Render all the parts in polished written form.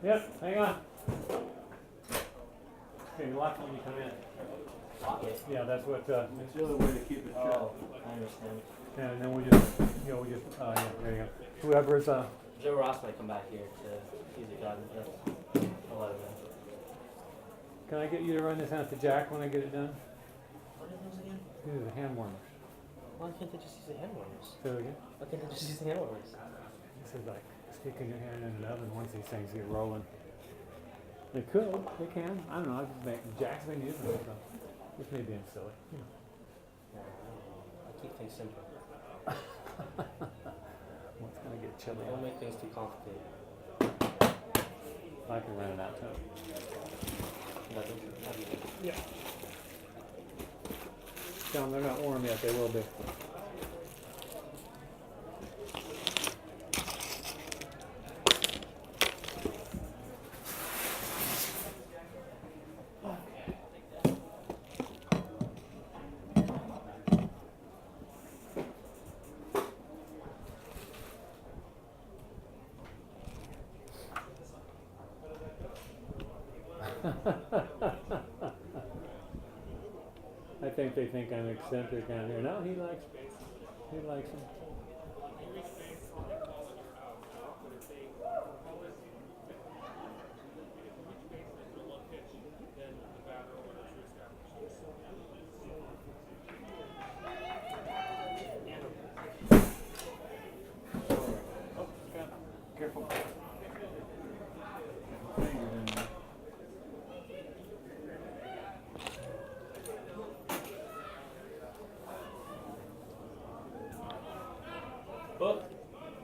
Yep, hang on. Okay, lock it when you come in. Lock it? Yeah, that's what, It's the other way to keep it shut. Oh, I understand. yeah, and then we just, yeah, yeah, there you go. Whoever's, Joe Ross might come back here to use a gun. I'll let him know. can I get you to run this out to Jack when I get it done? What are those again? These are the hand warmers. Why can't they just use the hand warmers? Say it again. Why can't they just use the hand warmers? This is like sticking your hand in an oven once these things get rolling. They could, they can. I don't know, Jack's been using it, so this may be silly. No, I don't know. I keep things simple. Well, it's gonna get chilly. Don't make things too complicated. I can run it out too. Nothing. Yeah. Tell them they're not warm yet, they will be. I think they think I'm eccentric down here. No, he likes them. Oh, careful.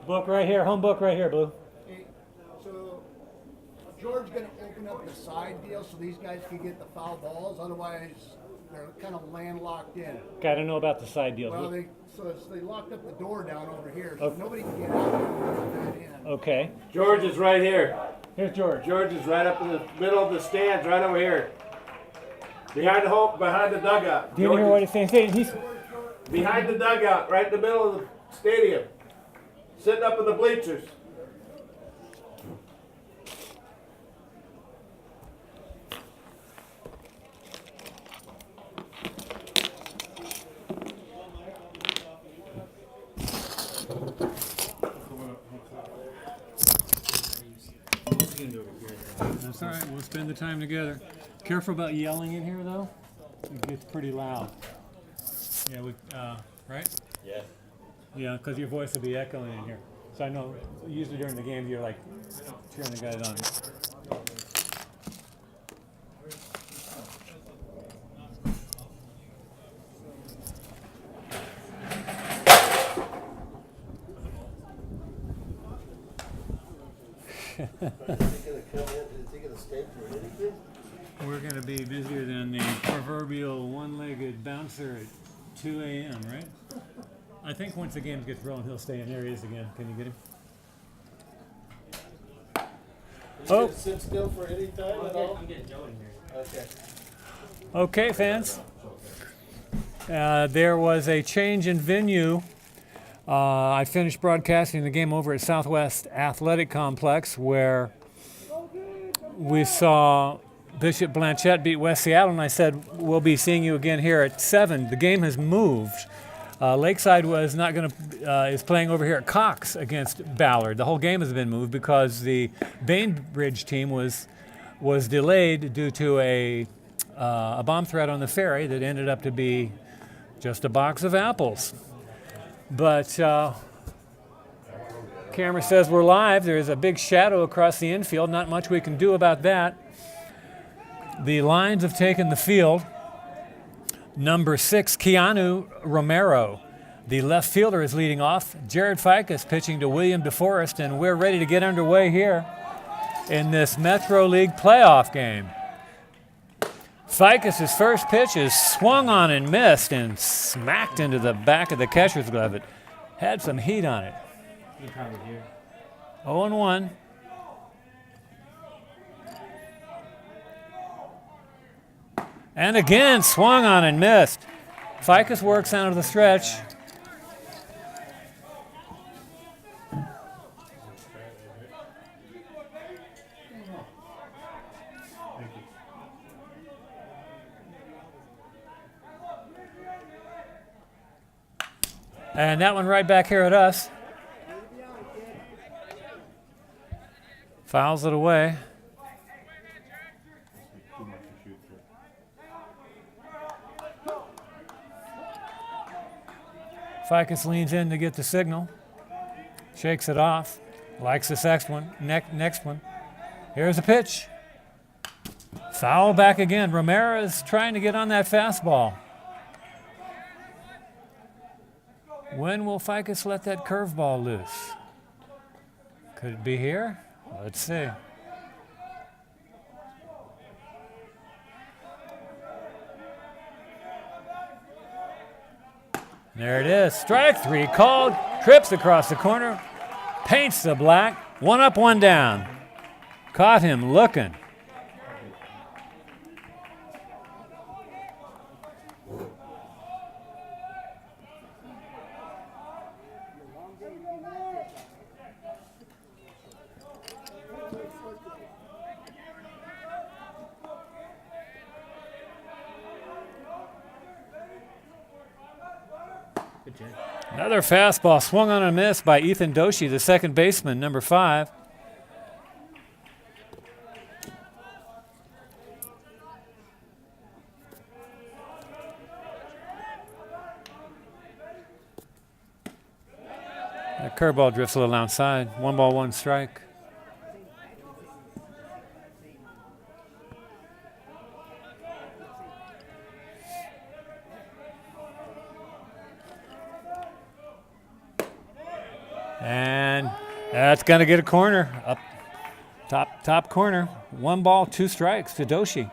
Book right here, home book right here, Blue. Hey, so George's going to open up the side deal so these guys can get the foul balls. Otherwise, they're kind of landlocked in. Gotta know about the side deals. Well, they locked up the door down over here, so nobody can get out and in. Okay. George is right here. Here's George. George is right up in the middle of the stands, right over here. Behind the dugout. Do you hear what he's saying? He's Behind the dugout, right in the middle of the stadium. Sitting up in the bleachers. That's all right. We'll spend the time together. Careful about yelling in here, though. It gets pretty loud. Yeah, right? Yeah. Yeah, because your voice will be echoing in here. So I know usually during the game you're like cheering the guys on. We're going to be busier than the proverbial one-legged bouncer at 2 a.m., right? I think once the game gets rolling, he'll stay in. There he is again. Can you get him? Oh. Sit still for any time at all? I'm getting Joe in here. Okay. Okay, fans. There was a change in venue. I finished broadcasting the game over at Southwest Athletic Complex, where we saw Bishop Blanchette beat West Seattle, and I said, we'll be seeing you again here at 7. The game has moved. Lakeside is playing over here at Cox against Ballard. The whole game has been moved because the Bainbridge team was delayed due to a bomb threat on the ferry that ended up to be just a box of apples. But camera says we're live. There is a big shadow across the infield. Not much we can do about that. The Lions have taken the field. Number 6, Keanu Romero, the left fielder, is leading off. Jared Ficus pitching to William DeForest, and we're ready to get underway here in this Metro League playoff game. Ficus' first pitch is swung on and missed and smacked into the back of the catcher's glove. It had some heat on it. 0-1. And again, swung on and missed. Ficus works out of the stretch. And that one right back here at us. Fouls it away. Ficus leans in to get the signal. Shakes it off. Likes this next one. Next one. Here's a pitch. Foul back again. Ramirez trying to get on that fastball. When will Ficus let that curveball loose? Could it be here? Let's see. There it is. Strike three called. Trips across the corner. Paints the black. One up, one down. Caught him looking. Another fastball swung on a miss by Ethan Doshi, the second baseman, number 5. That curveball drifts a little outside. 1 ball, 1 strike. And that's going to get a corner. Up top corner. 1 ball, 2 strikes to Doshi.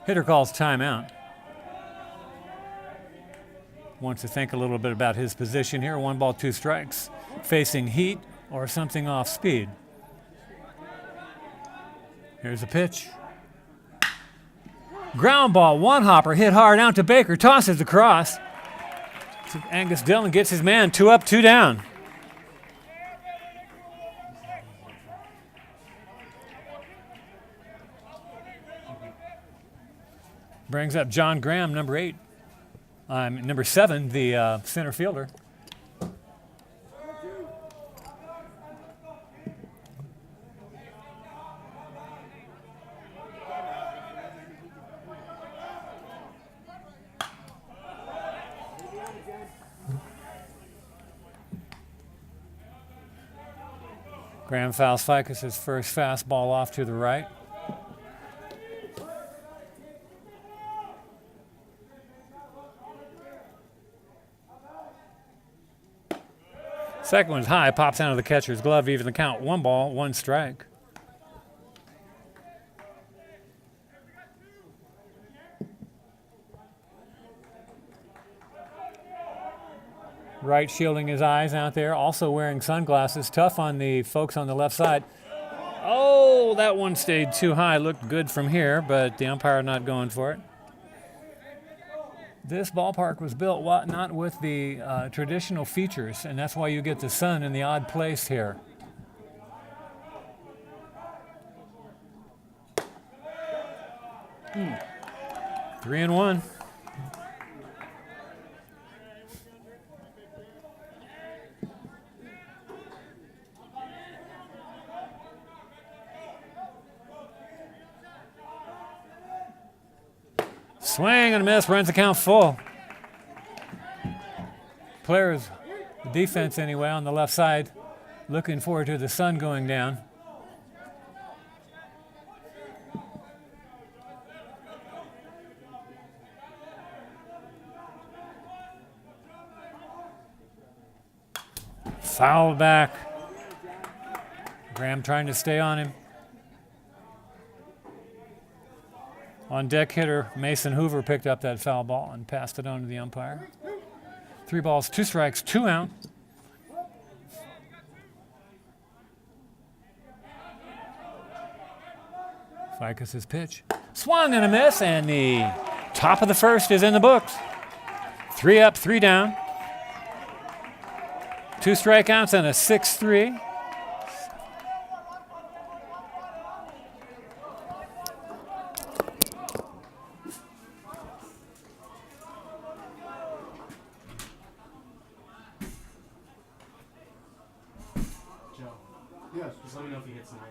Hitter calls timeout. Wants to think a little bit about his position here. 1 ball, 2 strikes. Facing heat or something off speed. Here's a pitch. Ground ball, 1 hopper, hit hard out to Baker, tosses across. Angus Dillon gets his man, 2 up, 2 down. Brings up John Graham, number 8. Number 7, the center fielder. Graham fouls Ficus' first fastball off to the right. Second one's high, pops out of the catcher's glove, even the count. 1 ball, 1 strike. Right shielding his eyes out there, also wearing sunglasses. Tough on the folks on the left side. Oh, that one stayed too high. Looked good from here, but the umpire not going for it. This ballpark was built not with the traditional features, and that's why you get the sun in the odd place here. Three and one. Swing and a miss, runs the count full. Players, the defense anyway, on the left side, looking forward to the sun going down. Foul back. Graham trying to stay on him. On deck hitter, Mason Hoover picked up that foul ball and passed it on to the umpire. 3 balls, 2 strikes, 2 out. Ficus' pitch. Swung and a miss, and the top of the first is in the books. 3 up, 3 down. 2 strikeouts and a 6-3. Yes. Just let me know if he hits 9.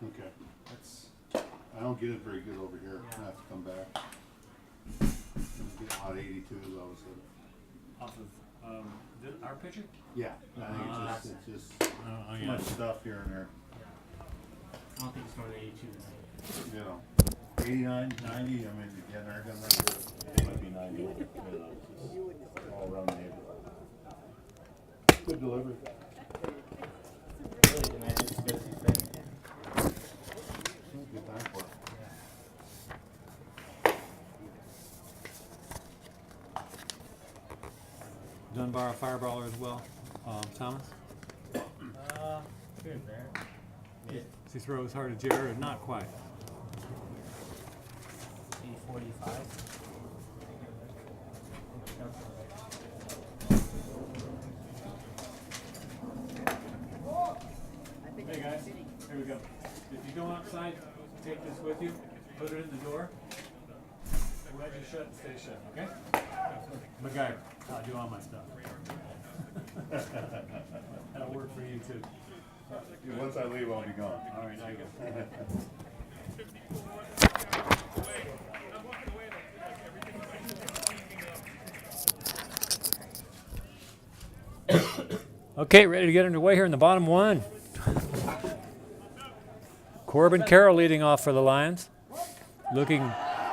Okay. That's I don't get it very good over here. Yeah. I have to come back. I'm getting about 82s all of a sudden. Off of our pitcher? Yeah. I think it's just too much stuff here and there. I don't think it's going to 82 tonight. You know, 89, 90. I mean, yeah, they're gonna It might be 90. You know, it's just all around the neighborhood. good delivery. Really, tonight is as good as he's been. Good time for it. Dunbar, a fireballer as well. Thomas? Here and there. Mid. Does he throw as hard as Jared or not quite? 45. Hey guys, here we go. If you go outside, take this with you, put it in the door. Wedge it shut and stay shut, okay? MacGyver, I'll do all my stuff. That'll work for you too. Once I leave, I'll be gone. All right, now you go. Okay, ready to get underway here in the bottom one. Corbin Carroll leading off for the Lions.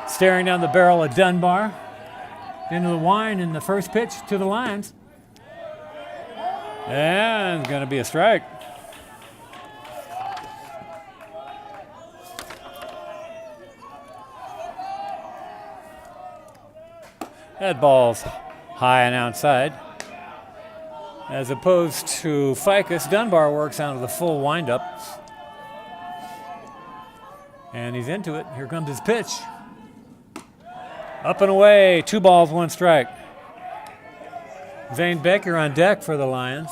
Staring down the barrel of Dunbar. Into the wine in the first pitch to the Lions. And it's going to be a strike. That ball's high and outside. As opposed to Ficus, Dunbar works out of the full windup. And he's into it. Here comes his pitch. Up and away. 2 balls, 1 strike. Zane Baker on deck for the Lions.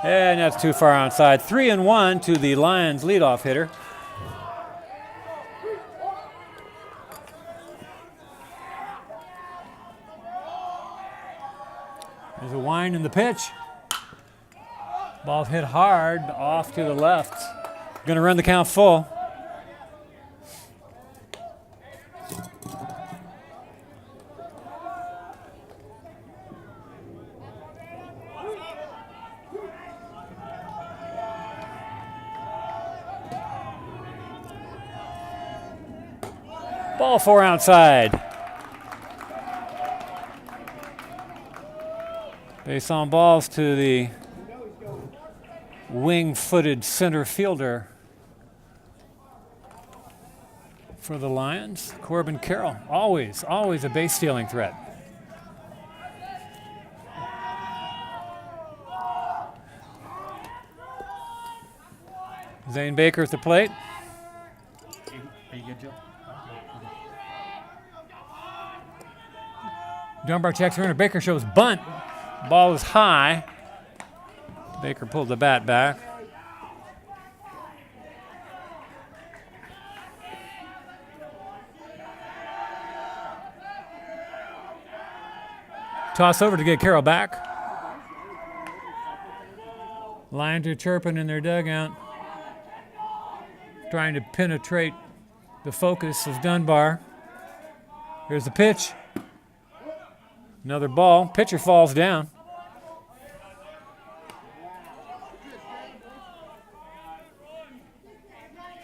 And that's too far outside. 3-1 to the Lions leadoff hitter. There's a wind in the pitch. Ball's hit hard off to the left. Going to run the count full. Ball 4 outside. Base on balls to the wing-footed center fielder for the Lions, Corbin Carroll. Always a base-stealing threat. Zane Baker at the plate. Are you good, Joe? Dunbar checks runner. Baker shows bunt. Ball is high. Baker pulled the bat back. Toss over to get Carroll back. Lions are chirping in their dugout, trying to penetrate the focus of Dunbar. Here's the pitch. Another ball. Pitcher falls down.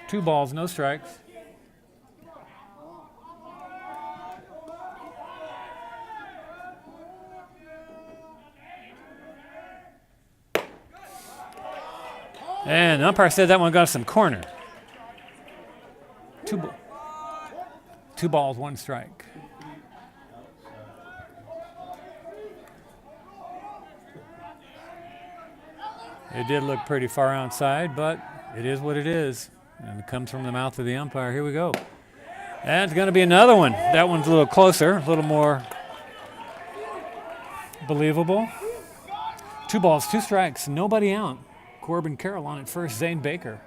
Two balls, no strikes. And the umpire said that one got some corner. Two balls, 1 strike. It did look pretty far outside, but it is what it is. And it comes from the mouth of the umpire. Here we go. And it's going to be another one. That one's a little closer, a little more believable. 2 balls, 2 strikes, nobody out. Corbin Carroll on at first, Zane Baker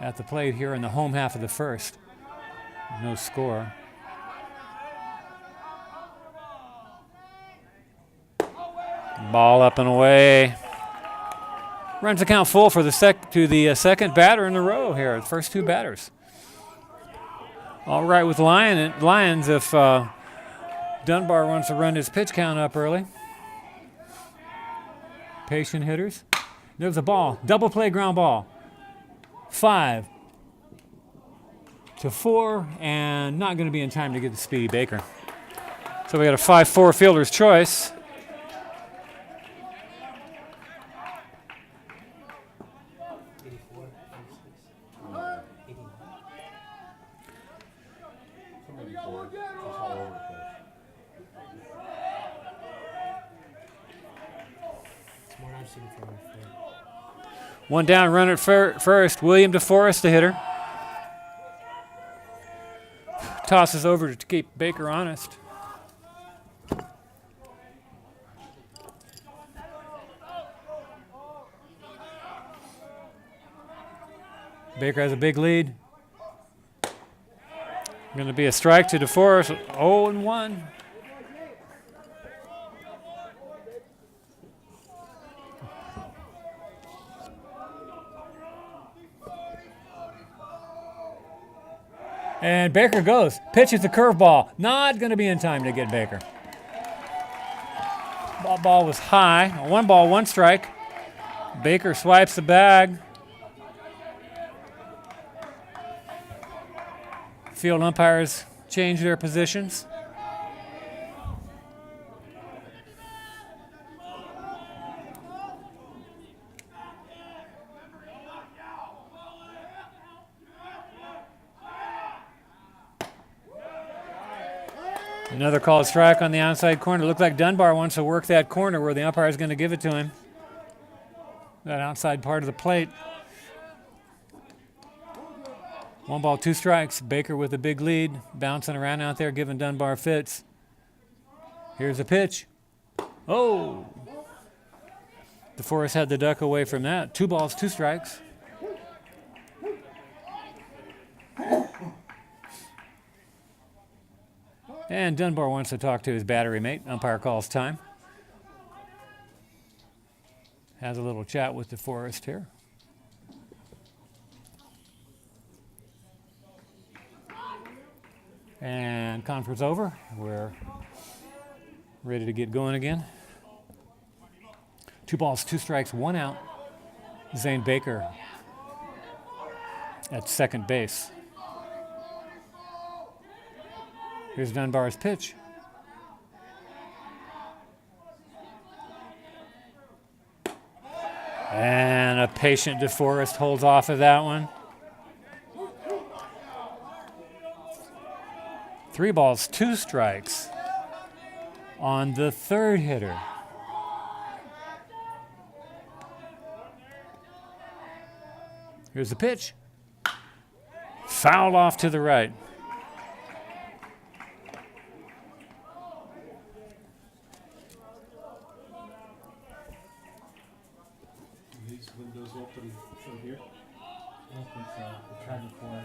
at the plate here in the home half of the first. No score. Ball up and away. Runs the count full for the second batter in a row here. The first two batters. All right with Lions if Dunbar wants to run his pitch count up early. Patient hitters. There's a ball. Double play ground ball. 5-4, and not going to be in time to get the speedy Baker. So we got a 5-4 fielder's choice. One down, run at first. William DeForest, the hitter. Tosses over to keep Baker honest. Baker has a big lead. Going to be a strike to DeForest. 0-1. And Baker goes. Pitches the curveball. Not going to be in time to get Baker. Ball was high. 1 ball, 1 strike. Baker swipes the bag. Field umpires change their positions. Another called strike on the outside corner. Looked like Dunbar wants to work that corner where the umpire is going to give it to him. That outside part of the plate. 1 ball, 2 strikes. Baker with a big lead, bouncing around out there, giving Dunbar fits. Here's a pitch. Oh! DeForest had the duck away from that. 2 balls, 2 strikes. And Dunbar wants to talk to his battery mate. Umpire calls time. Has a little chat with DeForest here. And conference over. We're ready to get going again. 2 balls, 2 strikes, 1 out. Zane Baker at second base. Here's Dunbar's pitch. And a patient DeForest holds off of that one. 3 balls, 2 strikes on the third hitter. Here's the pitch. Fouled off to the right. These windows open from here. I don't think so. We tried before.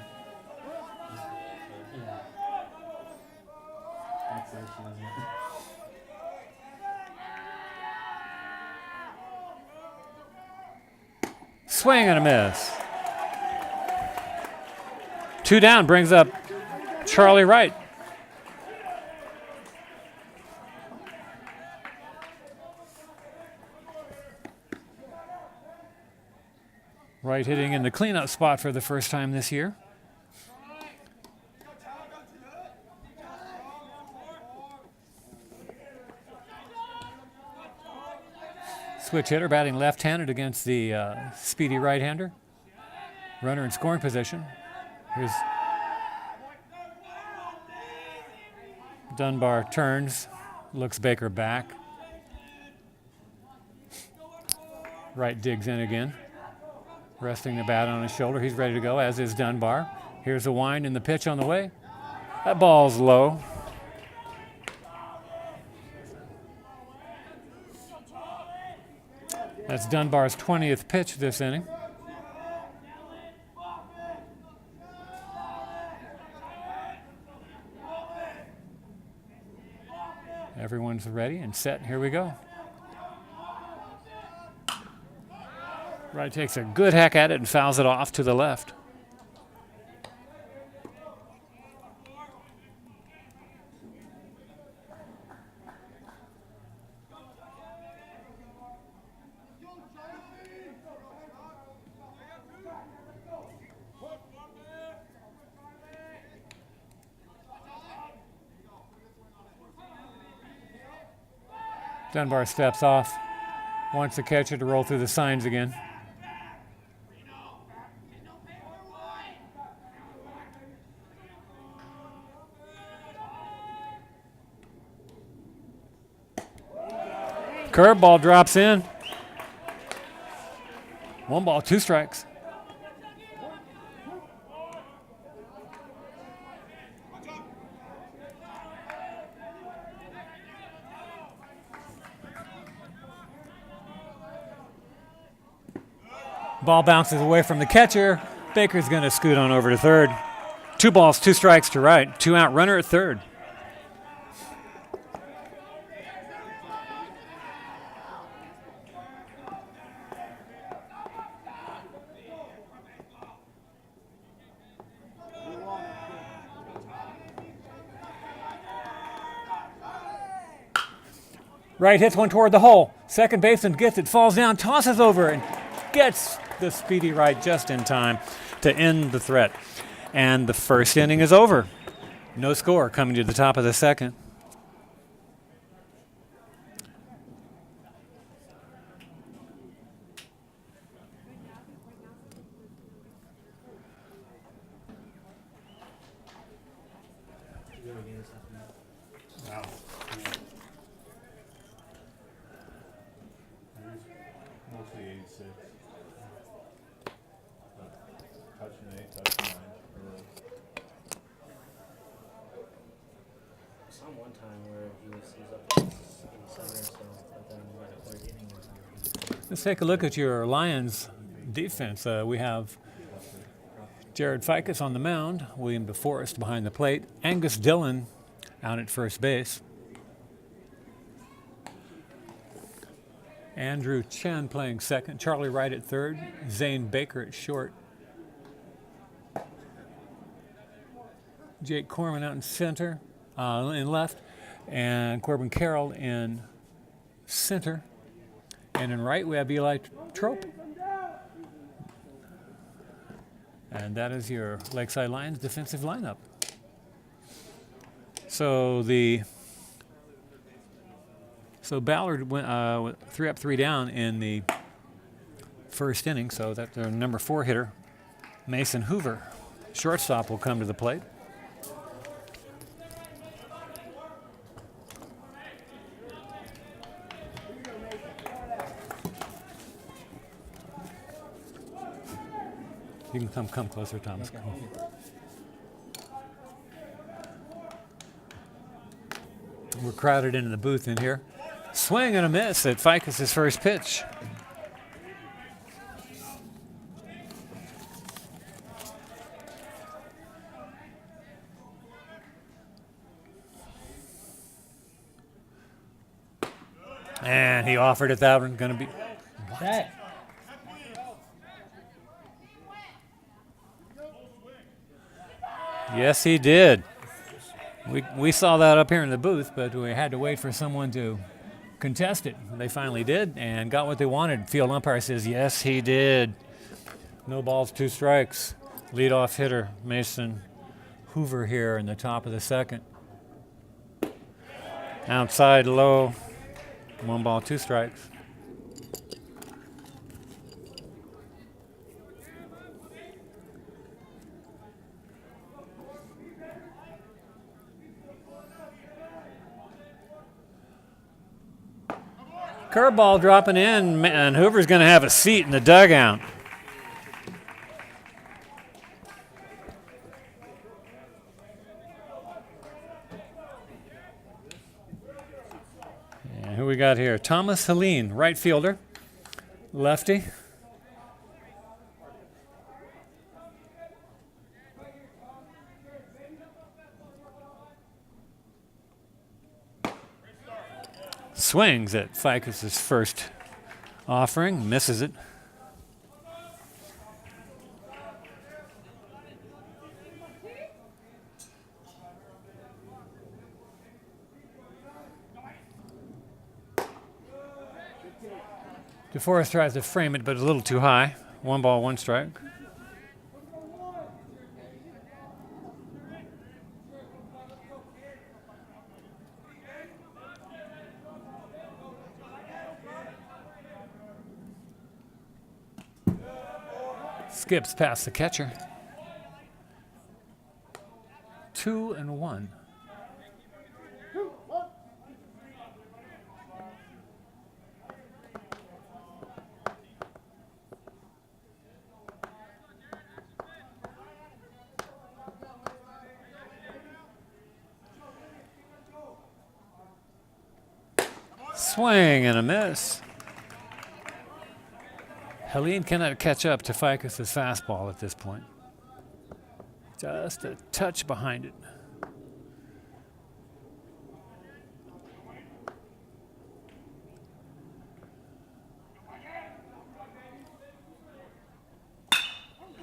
Yeah. That's the issue, isn't it? Swing and a miss. 2 down brings up Charlie Wright. Wright hitting in the cleanup spot for the first time this year. Switch hitter batting left-handed against the speedy right-hander. Runner in scoring position. Here's Dunbar turns, looks Baker back. Wright digs in again, resting the bat on his shoulder. He's ready to go, as is Dunbar. Here's the wind and the pitch on the way. That ball's low. That's Dunbar's 20th pitch this inning. Everyone's ready and set. Here we go. Wright takes a good hack at it and fouls it off to the left. Dunbar steps off, wants the catcher to roll through the signs again. Curveball drops in. 1 ball, 2 strikes. Ball bounces away from the catcher. Baker's going to scoot on over to third. 2 balls, 2 strikes to Wright. 2 out runner at third. Wright hits one toward the hole. Second baseman gets it, falls down, tosses over, and gets the speedy Wright just in time to end the threat. And the first inning is over. No score coming to the top of the second. Wow. Mostly 86. Touching 8, touching 9. I saw him one time where he was up to 87 or so, but then by the third inning or something. Let's take a look at your Lions defense. We have Jared Ficus on the mound, William DeForest behind the plate, Angus Dillon out at first base, Andrew Chen playing second, Charlie Wright at third, Zane Baker at short, Jake Corman out in center, in left, and Corbin Carroll in center. And in right, we have Eli Trope. And that is your Lakeside Lions defensive lineup. So Ballard went 3 up, 3 down in the first inning. So that their number 4 hitter, Mason Hoover, shortstop, will come to the plate. You can come closer, Thomas. Okay. We're crowded into the booth in here. Swing and a miss at Ficus' first pitch. And he offered it. That one going to be. What? Yes, he did. We saw that up here in the booth, but we had to wait for someone to contest it. They finally did and got what they wanted. Field umpire says, yes, he did. No balls, 2 strikes. Leadoff hitter Mason Hoover here in the top of the second. Outside low, 1 ball, 2 strikes. Curveball dropping in, and Hoover's going to have a seat in the dugout. And who we got here? Thomas Helene, right fielder, lefty. Swings at Ficus' first offering, misses it. DeForest tries to frame it, but a little too high. 1 ball, 1 strike. Skips past the catcher. 2-1. Swing and a miss. Helene cannot catch up to Ficus's fastball at this point. Just a touch behind it.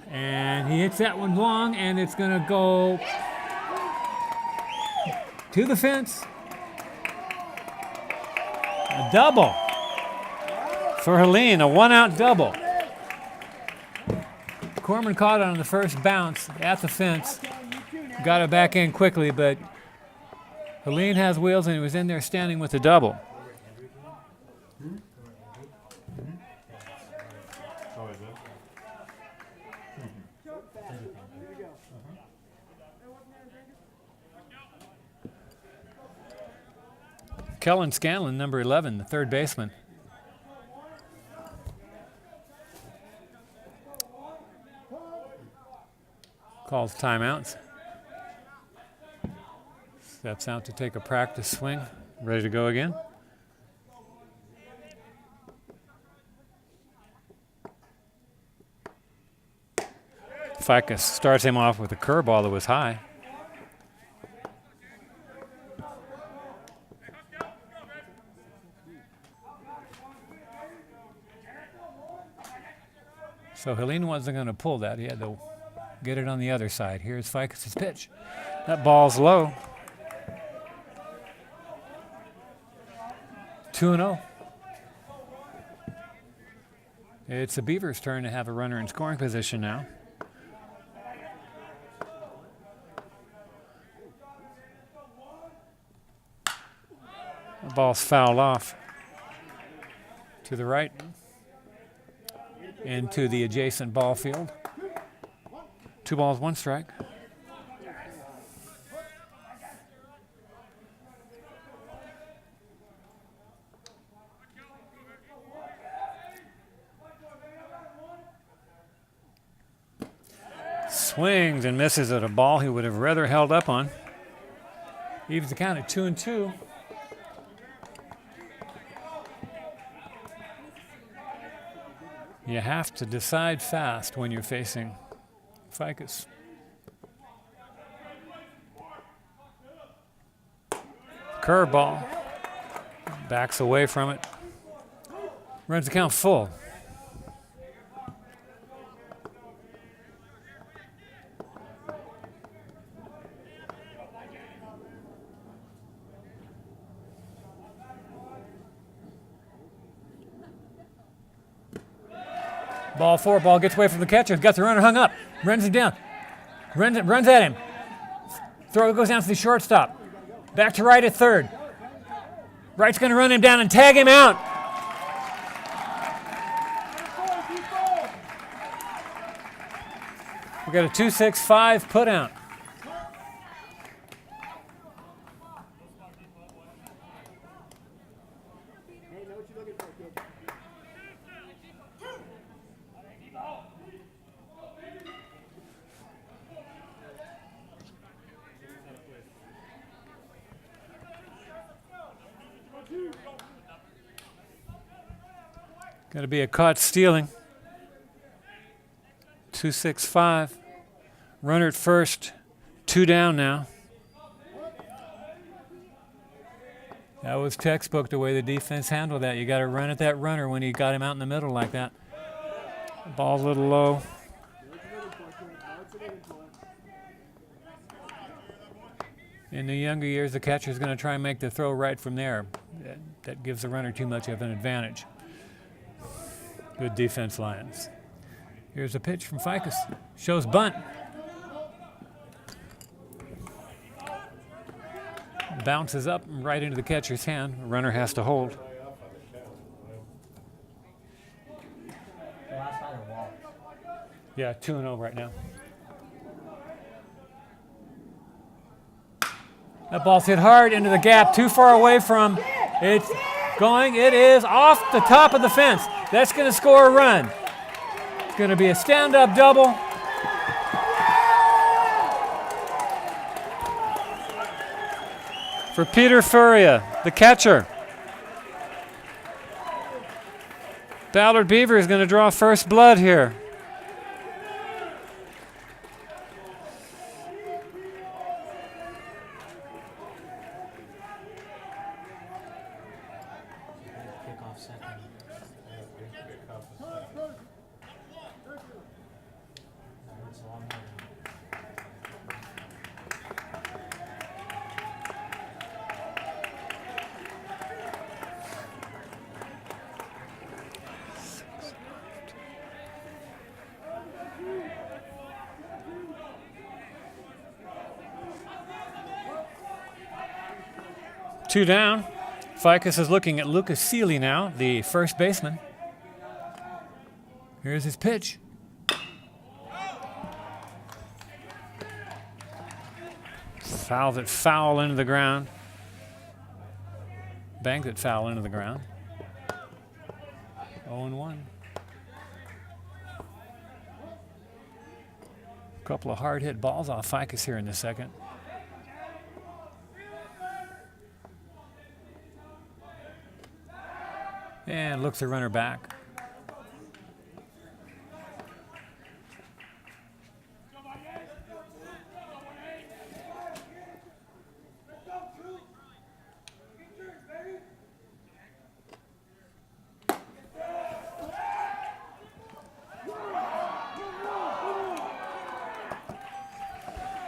And he hits that one long, and it's going to go to the fence. A double for Helene, a 1-out double. Corman caught it on the first bounce at the fence. Got it back in quickly, but Helene has wheels, and he was in there standing with the double. Kellen Scanlon, number 11, the third baseman. Calls timeouts. Steps out to take a practice swing. Ready to go again. Ficus starts him off with a curveball that was high. So Helene wasn't going to pull that. He had to get it on the other side. Here's Ficus's pitch. That ball's low. 2-0. It's the Beavers' turn to have a runner in scoring position now. The ball's fouled off to the right into the adjacent ball field. 2 balls, 1 strike. Swings and misses at a ball he would have rather held up on. Evens the count at 2-2. You have to decide fast when you're facing Ficus. Curveball. Backs away from it. Runs the count full. Ball 4, ball gets away from the catcher. Got the runner hung up. Runs it down. Runs at him. Throw goes down to the shortstop. Back to right at third. Right's going to run him down and tag him out. We got a 2-6-5 put out. Got to be a caught stealing. 2-6-5. Runner at first. 2 down now. That was textbook the way the defense handled that. You got to run at that runner when you got him out in the middle like that. Ball's a little low. In the younger years, the catcher's going to try and make the throw right from there. That gives the runner too much of an advantage. Good defense, Lions. Here's a pitch from Ficus. Shows bunt. Bounces up right into the catcher's hand. Runner has to hold. The last night or walk? Yeah, 2-0 right now. That ball's hit hard into the gap, too far away from it's going. It is off the top of the fence. That's going to score a run. It's going to be a stand-up double. For Peter Furia, the catcher. Ballard Beaver is going to draw first blood here. Kick off second. That hurts a lot more. 2 down. Ficus is looking at Lucas Seeley now, the first baseman. Here's his pitch. Fouls it foul into the ground. Bangs it foul into the ground. 0-1. A couple of hard hit balls off Ficus here in the second. And looks the runner back.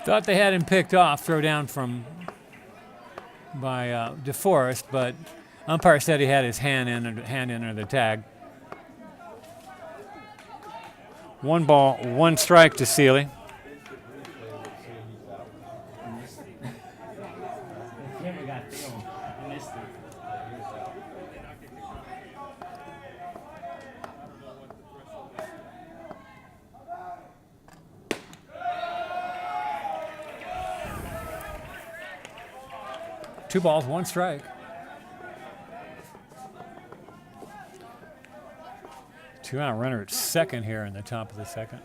Thought they had him picked off, throw down by DeForest, but umpire said he had his hand in under the tag. 1 ball, 1 strike to Seeley. Camera got film. I missed it. Two balls, 1 strike. 2-out runner at second here in the top of the second.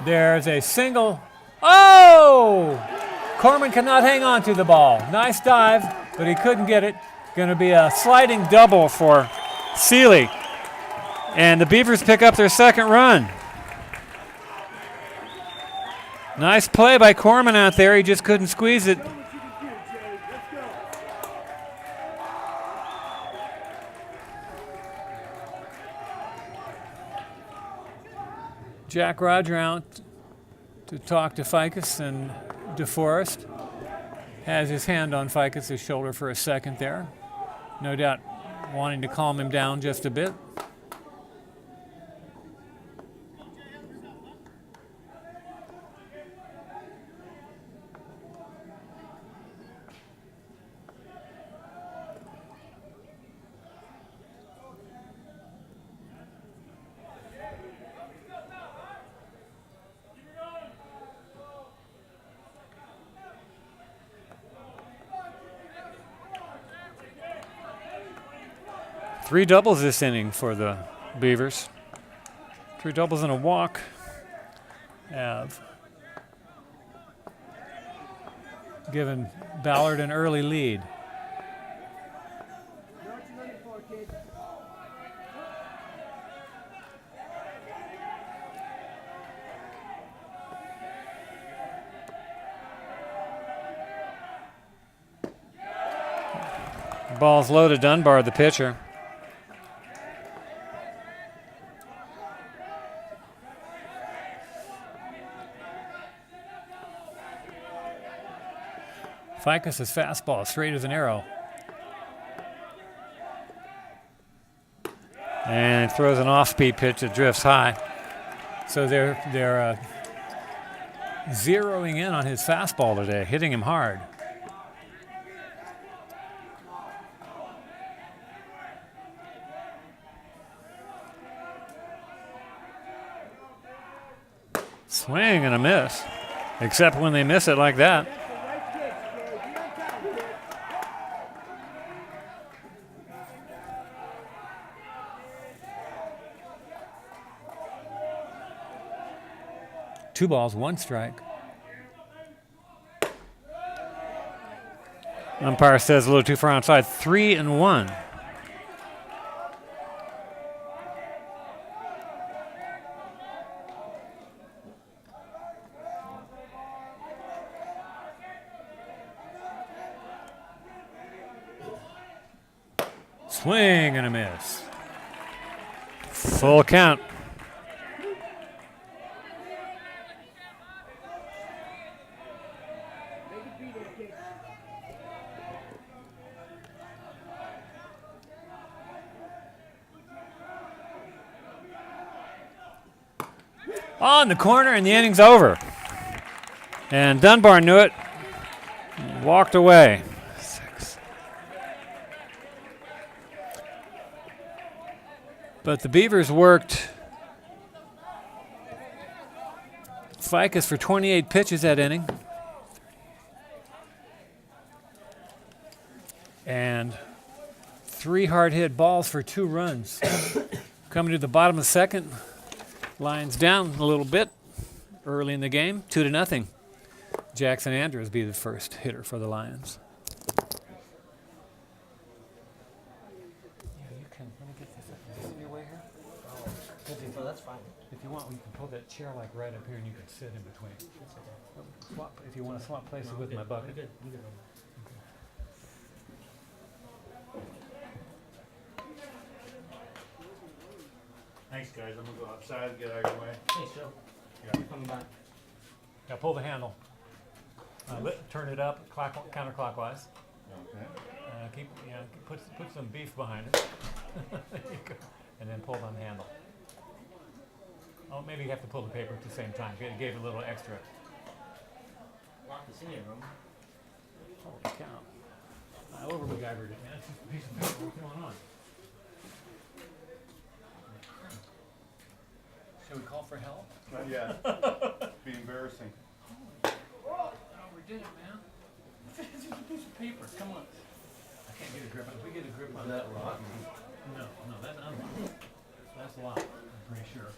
There's a single. Oh! Corman cannot hang on to the ball. Nice dive, but he couldn't get it. Going to be a sliding double for Seeley. And the Beavers pick up their second run. Nice play by Corman out there. He just couldn't squeeze it. Jack Roger out to talk to Ficus, and DeForest has his hand on Ficus' shoulder for a second there. No doubt wanting to calm him down just a bit. Three doubles this inning for the Beavers. 3 doubles and a walk have given Ballard an early lead. Ball's low to Dunbar, the pitcher. Ficus' fastball, straight as an arrow. And throws an off-speed pitch that drifts high. So they're zeroing in on his fastball today, hitting him hard. Swing and a miss, except when they miss it like that. Two balls, one strike. Umpire says a little too far outside. 3-1. Swing and a miss. Full count. On the corner, and the inning's over. And Dunbar knew it. Walked away. 6. But the Beavers worked Ficus for 28 pitches that inning. And 3 hard-hit balls for 2 runs. Coming to the bottom of the second. Lions down a little bit early in the game, 2-0. Jackson Andrews be the first hitter for the Lions. Yeah, you can. Let me get this. Is this in your way here? Oh, that's fine. If you want, we can pull that chair like right up here, and you can sit in between. Swap, if you want to swap places with my bucket. Good. Thanks, guys. I'm gonna go outside and get out of your way. Thanks, Joe. Yeah. You're coming back. Now pull the handle. Turn it up counterclockwise. Okay. Put some beef behind it. There you go. And then pull on the handle. Oh, maybe you have to pull the paper at the same time. It gave a little extra. Lock this in your room. Holy cow. I over MacGyvered it, man. It's just a piece of paper. What's going on? Shall we call for help? Not yet. Be embarrassing. Oh, we did it, man. It's just a piece of paper. Come on. I can't get a grip on it. If we get a grip on that lock. No, that's unlocked. That's locked, I'm pretty sure.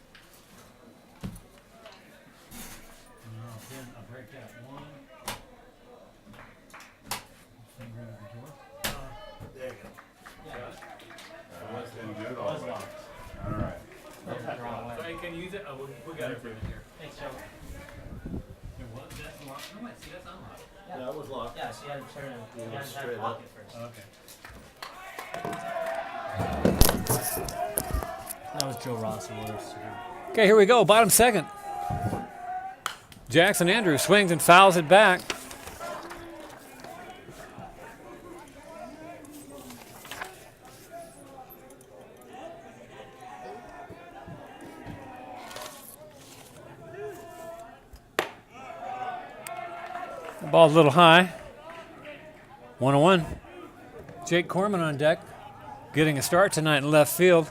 No, then I'll break that one. Finger under the door. There you go. That's been good Was already. locked. All right. So you can use it. Oh, we got it in here. Thanks, Joe. It was. That's locked. No, wait, see, that's unlocked. Yeah, it was locked. Yeah, so you had to turn it. You had to have straight to lock up. it first. Okay. That was Joe Ross worse. Okay, here we go. Bottom second. Jackson Andrews swings and fouls it back. The ball's a little high. 1-1. Jake Corman on deck, getting a start tonight in left field.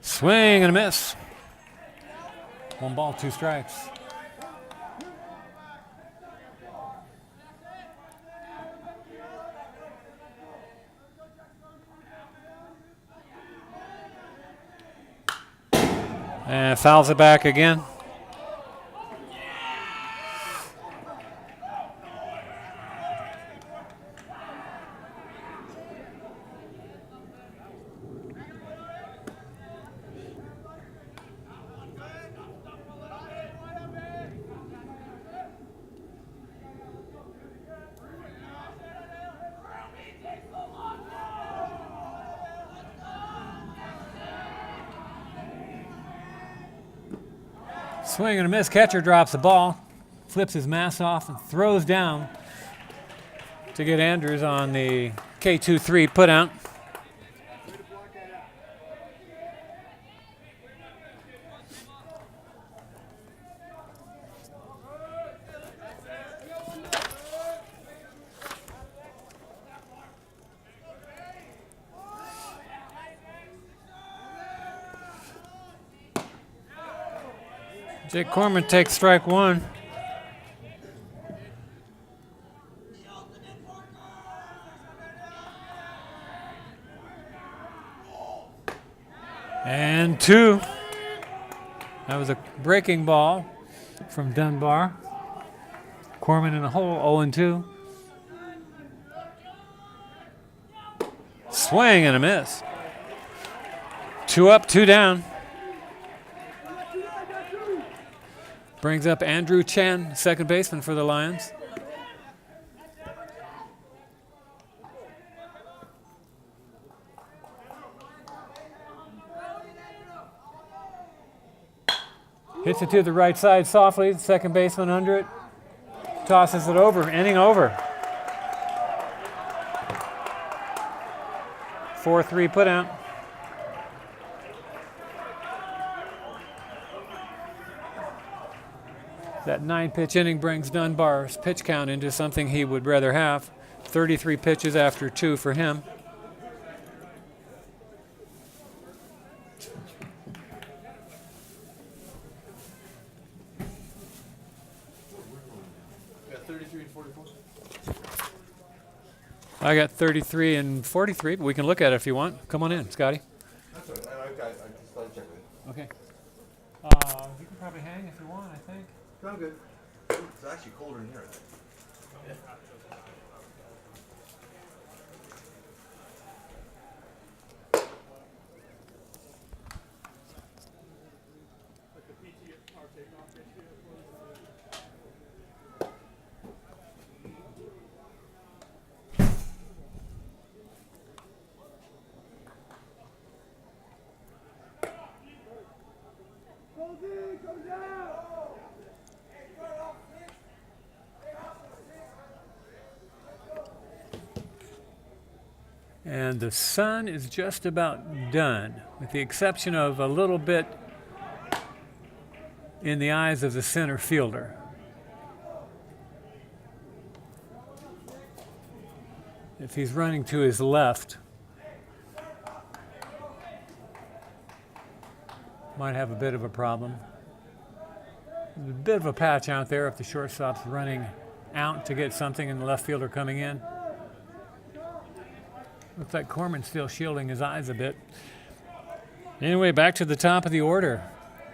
Swing and a miss. 1 ball, 2 strikes. And fouls it back again. Swing and a miss. Catcher drops the ball. flips his mask off and throws down to get Andrews on the K2-3 put out. Jake Corman takes strike one. And two. That was a breaking ball from Dunbar. Corman in the hole, 0-2. Swing and a miss. 2 up, 2 down. Brings up Andrew Chen, second baseman for the Lions. Hits it to the right side softly, second baseman under it. Tosses it over, inning over. 4-3 put out. That 9-pitch inning brings Dunbar's pitch count into something he would rather have. 33 pitches after 2 for him. Got 33 and 44. I got 33 and 43, but we can look at it if you want. Come on in, Scotty. That's all right. I just thought I'd check with Okay. You can probably hang if you want, I think. you. I'm good. It's actually colder in here, I think. And the sun is just about done, with the exception of a little bit in the eyes of the center fielder. If he's running to his left, might have a bit of a problem. There's a bit of a patch out there if the shortstop's running out to get something and the left fielder coming in. Looks like Corman's still shielding his eyes a bit. Anyway, back to the top of the order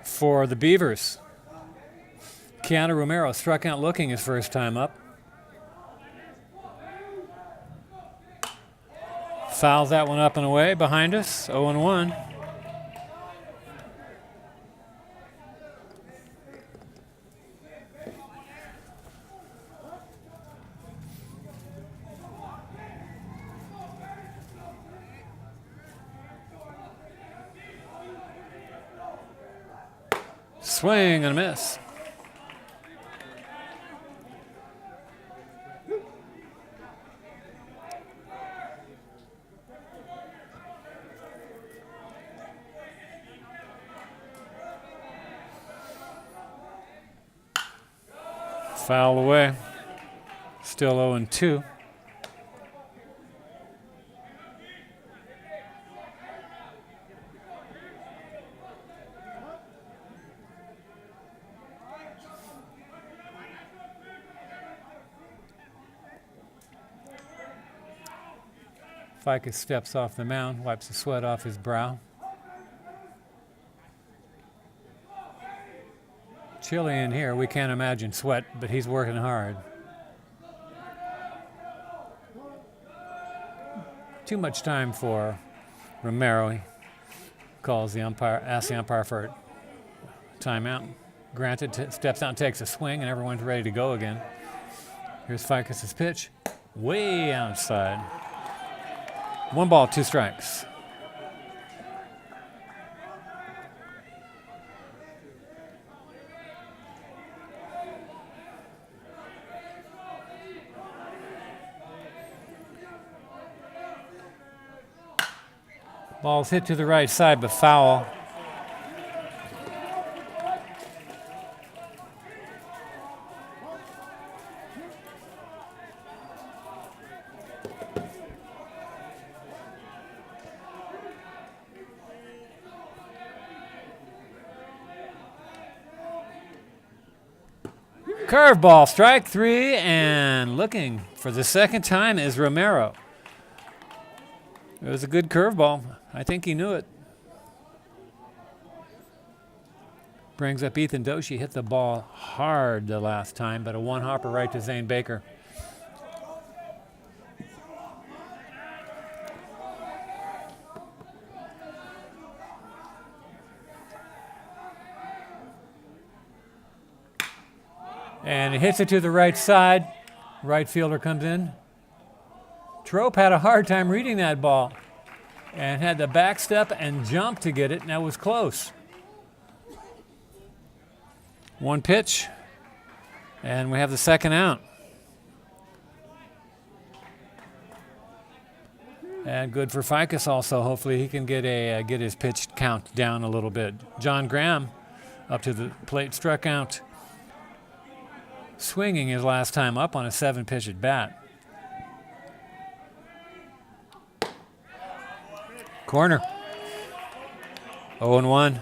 for the Beavers. Keanu Romero struck out looking his first time up. Fouls that one up and away behind us, 0-1. Swing and a miss. Foul away. Still 0-2. Ficus steps off the mound, wipes the sweat off his brow. Chilly in here, we can't imagine sweat, but he's working hard. Too much time for Romero. He calls the umpire, asks the umpire for a timeout. Granted, steps out and takes a swing, and everyone's ready to go again. Here's Ficus's pitch, way outside. 1 ball, 2 strikes. Ball's hit to the right side, but foul. Curveball, strike three, and looking for the second time is Romero. It was a good curveball. I think he knew it. Brings up Ethan Doshi. Hit the ball hard the last time, but a one-hopper right to Zane Baker. And he hits it to the right side. Right fielder comes in. Trope had a hard time reading that ball and had the back step and jump to get it, and that was close. One pitch, and we have the second out. And good for Ficus also. Hopefully he can get his pitch count down a little bit. John Graham up to the plate, struck out, swinging his last time up on a 7-pitch at bat. Corner. 0-1.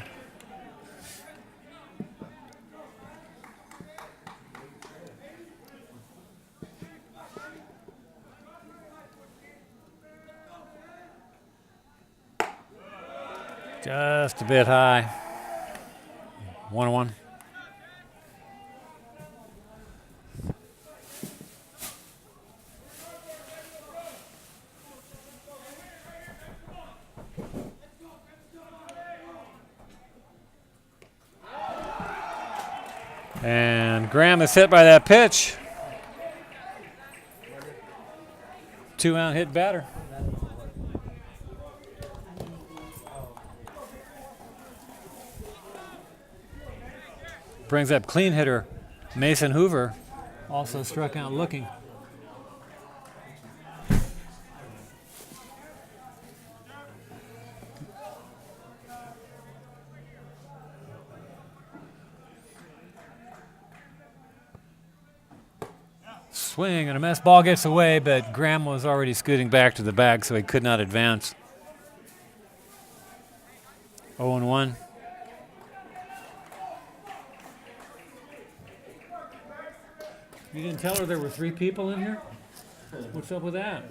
Just a bit high. 1-1. And Graham is hit by that pitch. 2-out hit batter. Brings up clean hitter Mason Hoover, also struck out looking. Swing and a miss. Ball gets away, but Graham was already scooting back to the bag, so he could not advance. 0-1. You didn't tell her there were 3 people in here? What's up with that?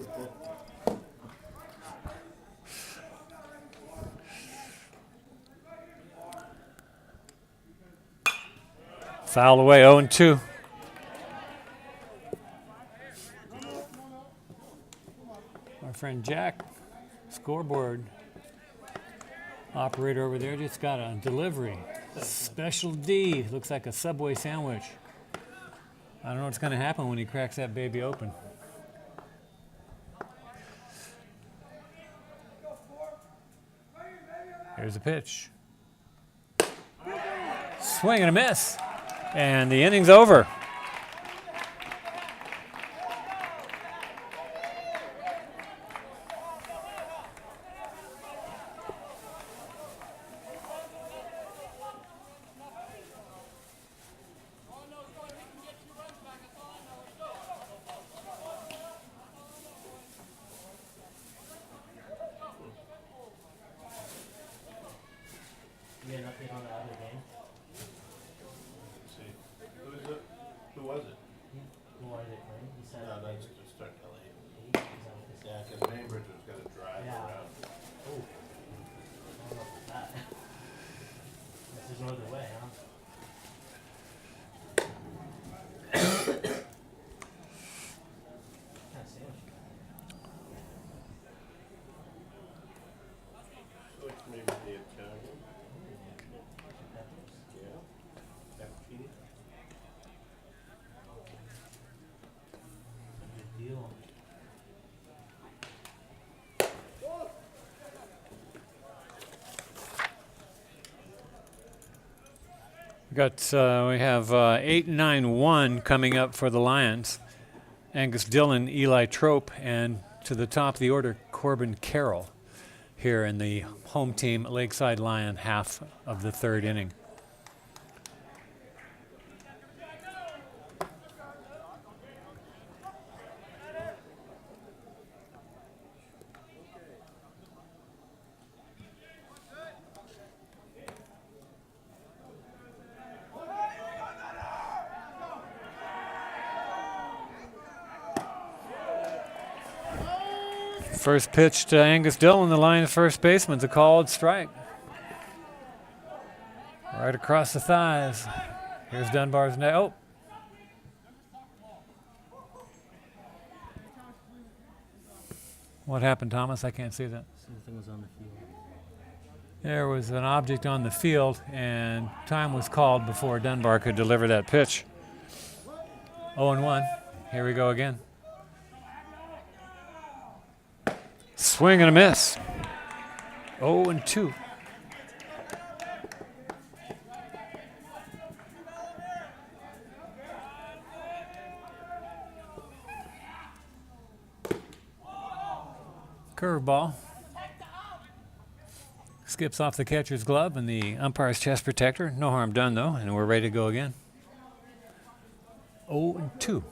Foul away, 0-2. Our friend Jack, scoreboard operator over there, just got a delivery. Special D, looks like a Subway sandwich. I don't know what's going to happen when he cracks that baby open. Here's a pitch. Swing and a miss. And the inning's over. You get an update on the other game? Let's see. Who was it? Who are they playing? He said No, that's just start LA. eight. Is that what they said? Yeah, because Bainbridge was going to drive Yeah. around. Oh. I don't know about that. Guess there's no other way, huh? Can't say what you So it's maybe the Italian. peppers. Yeah. Fettuccine. Good deal. We have 8-9-1 coming up for the Lions. Angus Dillon, Eli Trope, and to the top of the order, Corbin Carroll. here in the home team Lakeside Lion half of the third inning. First pitch to Angus Dillon, the Lions first baseman's a called strike. Right across the thighs. Here's Dunbar's net. Oh. What happened, Thomas? I can't see that. Something was on the field. There was an object on the field, and time was called before Dunbar could deliver that pitch. 0-1. Here we go again. Swing and a miss. 0-2. Curveball. Skips off the catcher's glove and the umpire's chest protector. No harm done, though, and we're ready to go again. 0-2.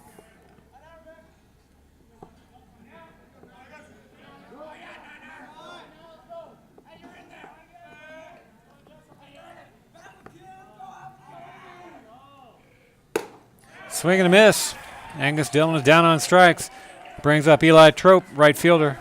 Swing and a miss. Angus Dillon is down on strikes. Brings up Eli Trope, right fielder.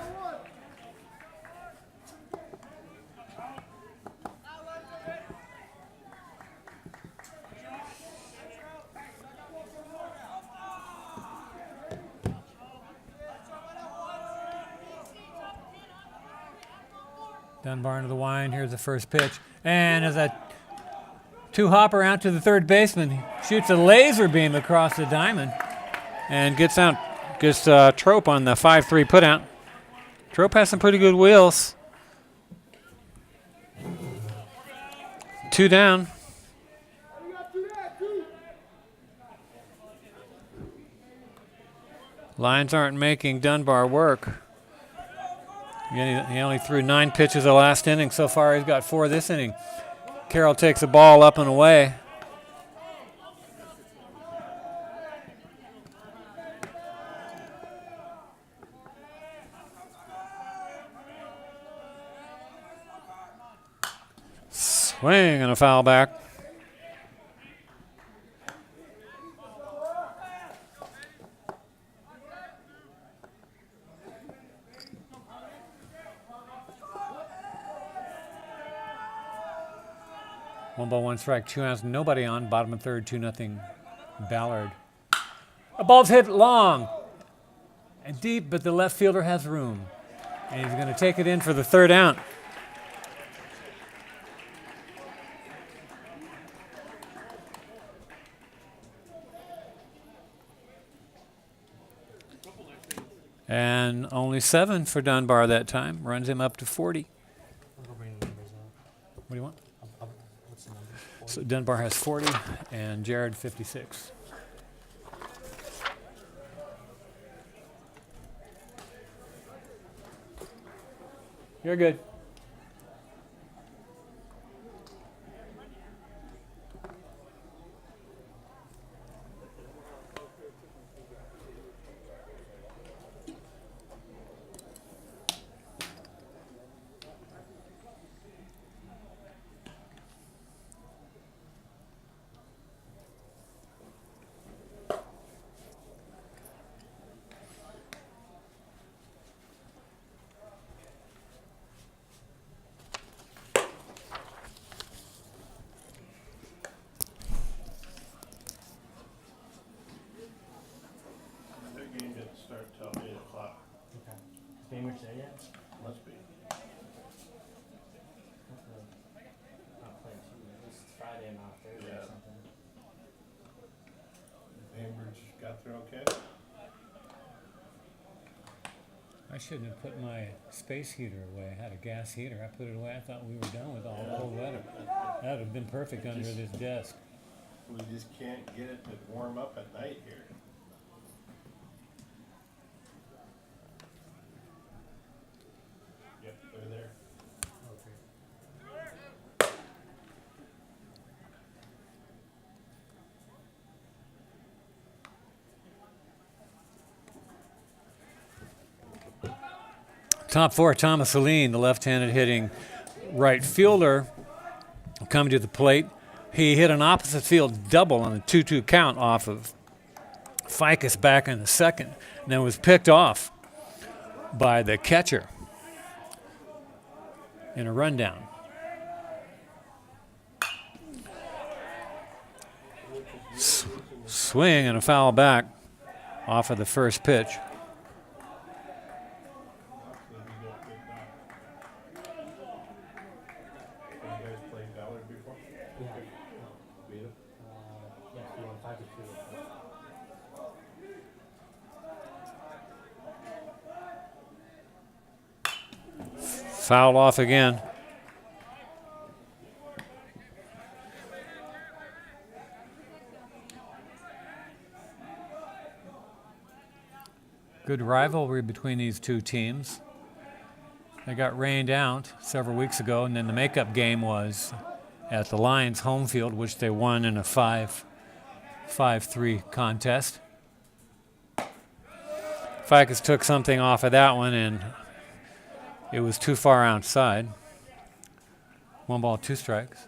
Dunbar into the wind. Here's the first pitch. And as a two-hopper out to the third baseman, he shoots a laser beam across the diamond and gets Trope on the 5-3 putout. Trope has some pretty good wheels. 2 down. Lions aren't making Dunbar work. He only threw 9 pitches the last inning. So far, he's got 4 this inning. Carroll takes the ball up and away. Swing and a foul back. One ball, one strike, 2 outs, nobody on. Bottom of third, 2-0 Ballard. A ball's hit long and deep, but the left fielder has room. And he's going to take it in for the third out. And only 7 for Dunbar that time. Runs him up to 40. I'll go bring the numbers up. What do you want? What's the number? So Dunbar has 40 and Jared 56. You're good. That game didn't start till 8 o'clock. Okay. Is Bainbridge there yet? Must be. Not playing too. It was Friday, not Thursday Yeah. or something. Cambridge got through okay? I shouldn't have put my space heater away. I had a gas heater. I put it away. I thought we were done with all the cold weather. That would have been perfect under this desk. We just can't get it to warm up at night here. Yep, they're there. Top four, Thomas Aline, the left-handed hitting right fielder, coming to the plate. He hit an opposite field double on a 2-2 count off of Ficus back in the second, and then was picked off by the catcher in a rundown. Swing and a foul back off of the first pitch. Have you guys played Ballard before? Yeah. Beat it? Yeah, we won 5-2. Fouled off again. Good rivalry between these two teams. They got rained out several weeks ago, and then the makeup game was at the Lions' home field, which they won in a 5-3 contest. Ficus took something off of that one, and it was too far outside. 1 ball, 2 strikes.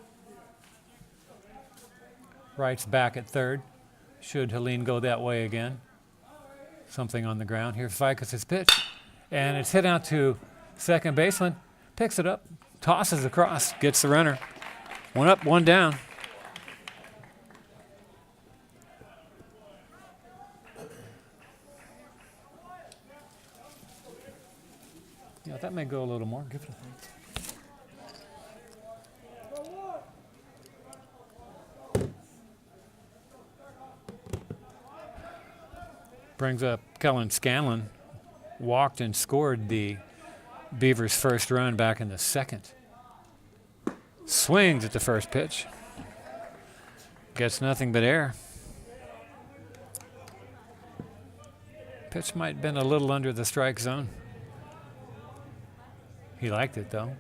Wright's back at third. Should Helene go that way again? Something on the ground. Here's Ficus' pitch, and it's hit out to second baseman. Picks it up, tosses across, gets the runner. 1 up, 1 down. Yeah, that may go a little more. Give it a brings up Kellen Scanlon. Walked and scored the Beavers' first run back in the second. Swings at the first pitch. Gets nothing but air. Pitch might have been a little under the strike zone. He liked it, though.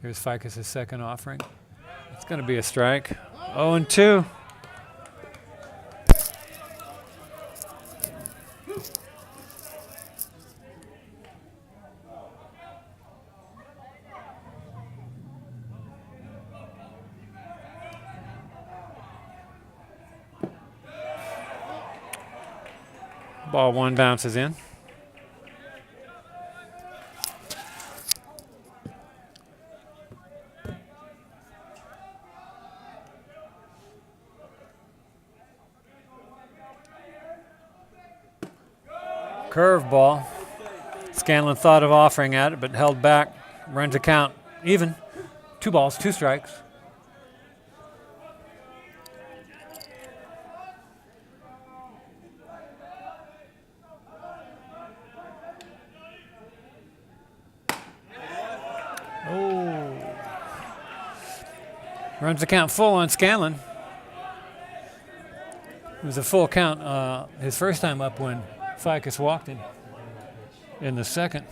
Here's Ficus' second offering. It's going to be a strike. 0-2. Ball 1 bounces in. Curveball. Scanlon thought of offering at it, but held back. Runs a count even. 2 balls, 2 strikes. Runs the count full on Scanlon. It was a full count his first time up when Ficus walked him in the second.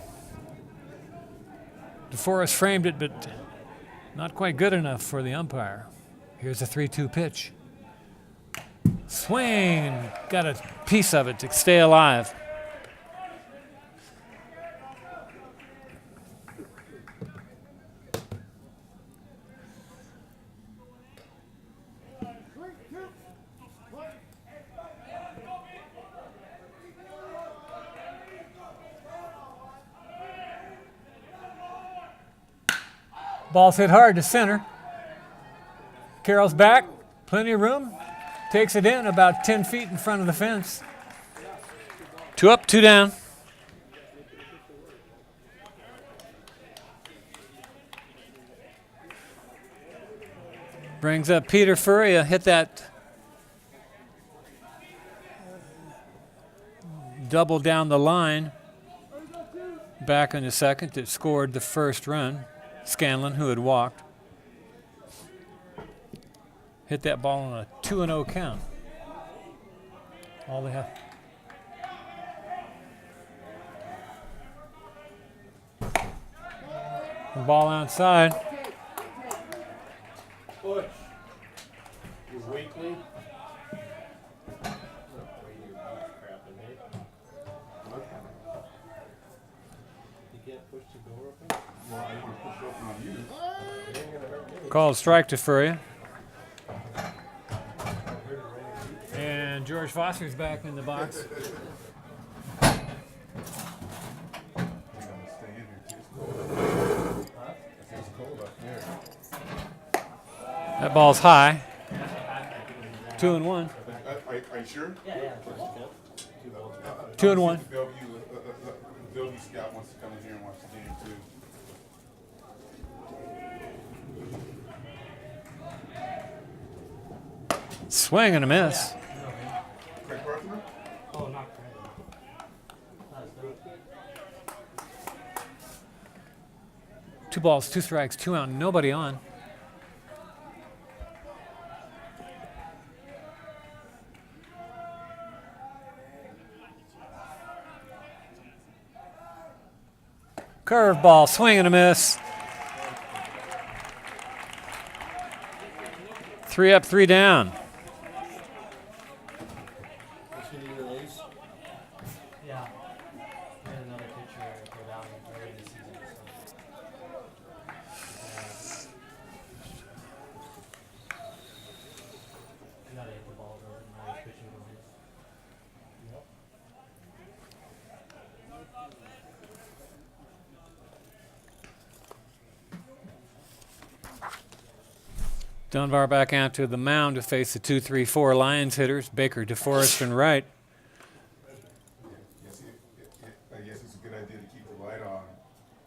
DeForest framed it, but not quite good enough for the umpire. Here's a 3-2 pitch. Swing! Got a piece of it to stay alive. Ball's hit hard to center. Carroll's back, plenty of room. Takes it in about 10 feet in front of the fence. 2 up, 2 down. Brings up Peter Furia, hit that double down the line. Back in the second, that scored the first run. Scanlon, who had walked, hit that ball on a 2-0 count. All they have. The ball outside. Push. You're weakly. can't push the door open? Well, I want to push it open on you. It ain't gonna hurt me. Called strike to Furia. I'll hurt it right in. And George Foster's back in the box. You gotta stay in here, too. Huh? It's cold up here. That ball's high. 2-1. Are you sure? Yeah. 2-1. Bellevue scout wants to come in here and watch the game too. Swing and a miss. Craig Parthman? Oh, not crazy. That's good. 2 balls, 2 strikes, 2 out, nobody on. Curveball, swing and a miss. 3 up, 3 down. Yeah. We had another pitcher go down early this season. We gotta hit the ball though, and now he's pitching to his. Yep. Dunbar back out to the mound to face the 2-3-4 Lions hitters, Baker, DeForest, and Wright. I guess it's a good idea to keep the light on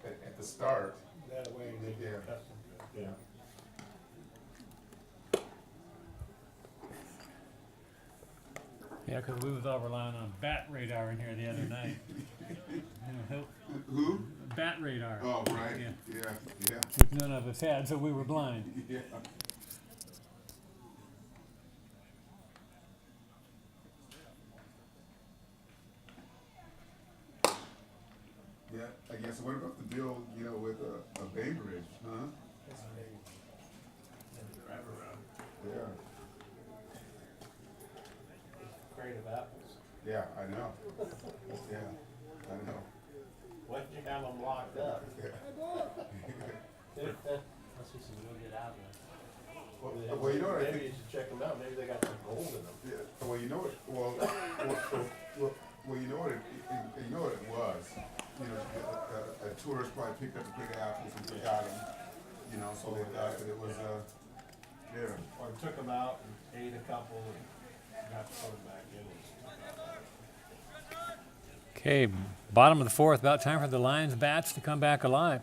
at the start. That way they get accustomed to it. Yeah, because we was all relying on bat radar in here the other night. Who? Bat radar. Oh, right. Yeah. Yeah. Which none of us had, so we were blind. Yeah. Yeah, I guess what about the deal, with a Bainbridge, huh? Yeah, Crate of apples. yeah, I know. Yeah, I know. Why'd you have them locked up? Must be some real good apples. Well, you know what I Maybe think? you should check them out. Maybe they got some gold in them. Yeah, well, you know what? Well, you know what? You know what it was. A tourist probably picked up a big apples and forgot them. So they thought that it was yeah. Or took them out and ate a couple and got to put them back in. Okay, bottom of the 4th, about time for the Lions bats to come back alive.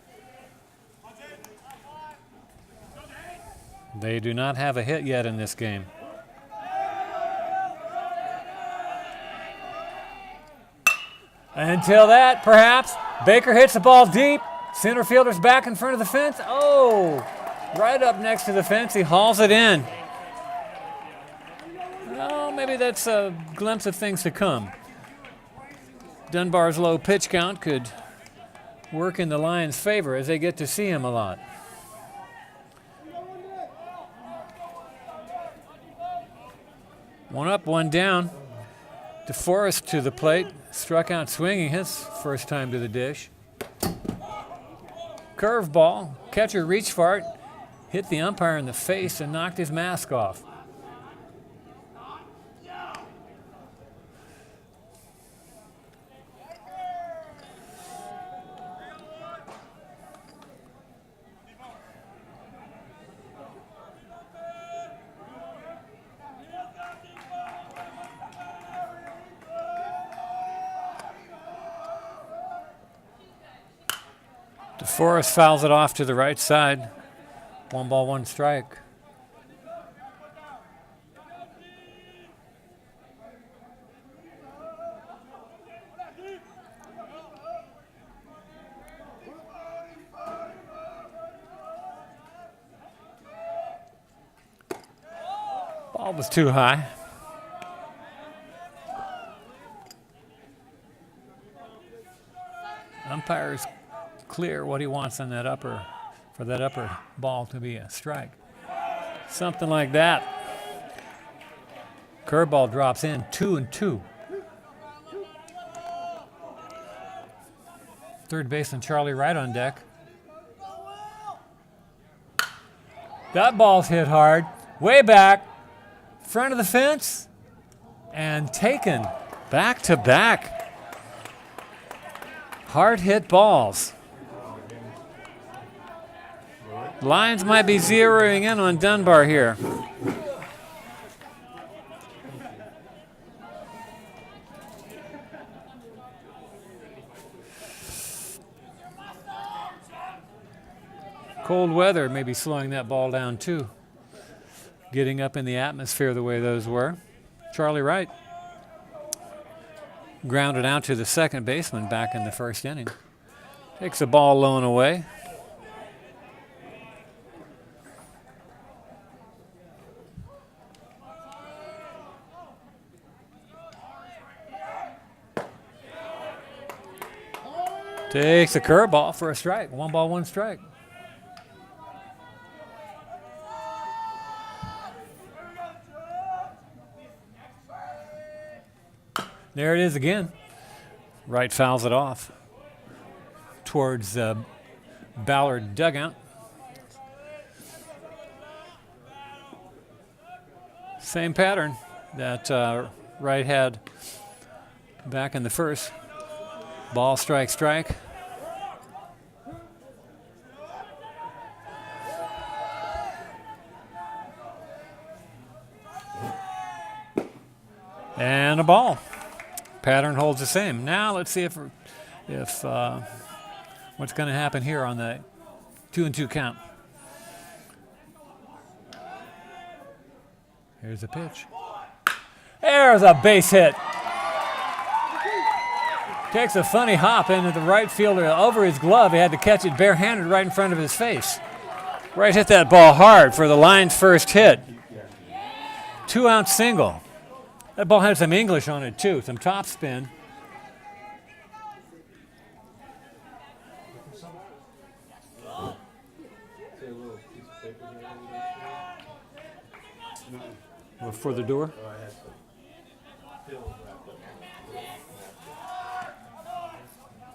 They do not have a hit yet in this game. Until that, perhaps, Baker hits the ball deep. Center fielder's back in front of the fence. Oh, right up next to the fence. He hauls it in. Oh, maybe that's a glimpse of things to come. Dunbar's low pitch count could work in the Lions' favor as they get to see him a lot. One up, one down. DeForest to the plate, struck out swinging his first time to the dish. Curveball, catcher reached for it, hit the umpire in the face and knocked his mask off. DeForest fouls it off to the right side. 1 ball, 1 strike. Ball was too high. Umpire's clear what he wants on that upper, for that upper ball to be a strike. Something like that. Curveball drops in, 2-2. Third baseman Charlie Wright on deck. That ball's hit hard, way back, front of the fence, and taken back to back. Hard hit balls. Lions might be zeroing in on Dunbar here. Cold weather may be slowing that ball down too. Getting up in the atmosphere the way those were. Charlie Wright grounded out to the second baseman back in the first inning. Takes the ball low and away. Takes a curveball for a strike. 1 ball, 1 strike. There it is again. Wright fouls it off towards Ballard dugout. Same pattern that Wright had back in the first. Ball, strike, strike. And a ball. Pattern holds the same. Now let's see if what's going to happen here on the 2-2 count. Here's a pitch. There's a base hit. Takes a funny hop into the right fielder over his glove. He had to catch it barehanded right in front of his face. Wright hit that ball hard for the Lions' first hit. 2-out single. That ball had some English on it too, some top spin. For the door.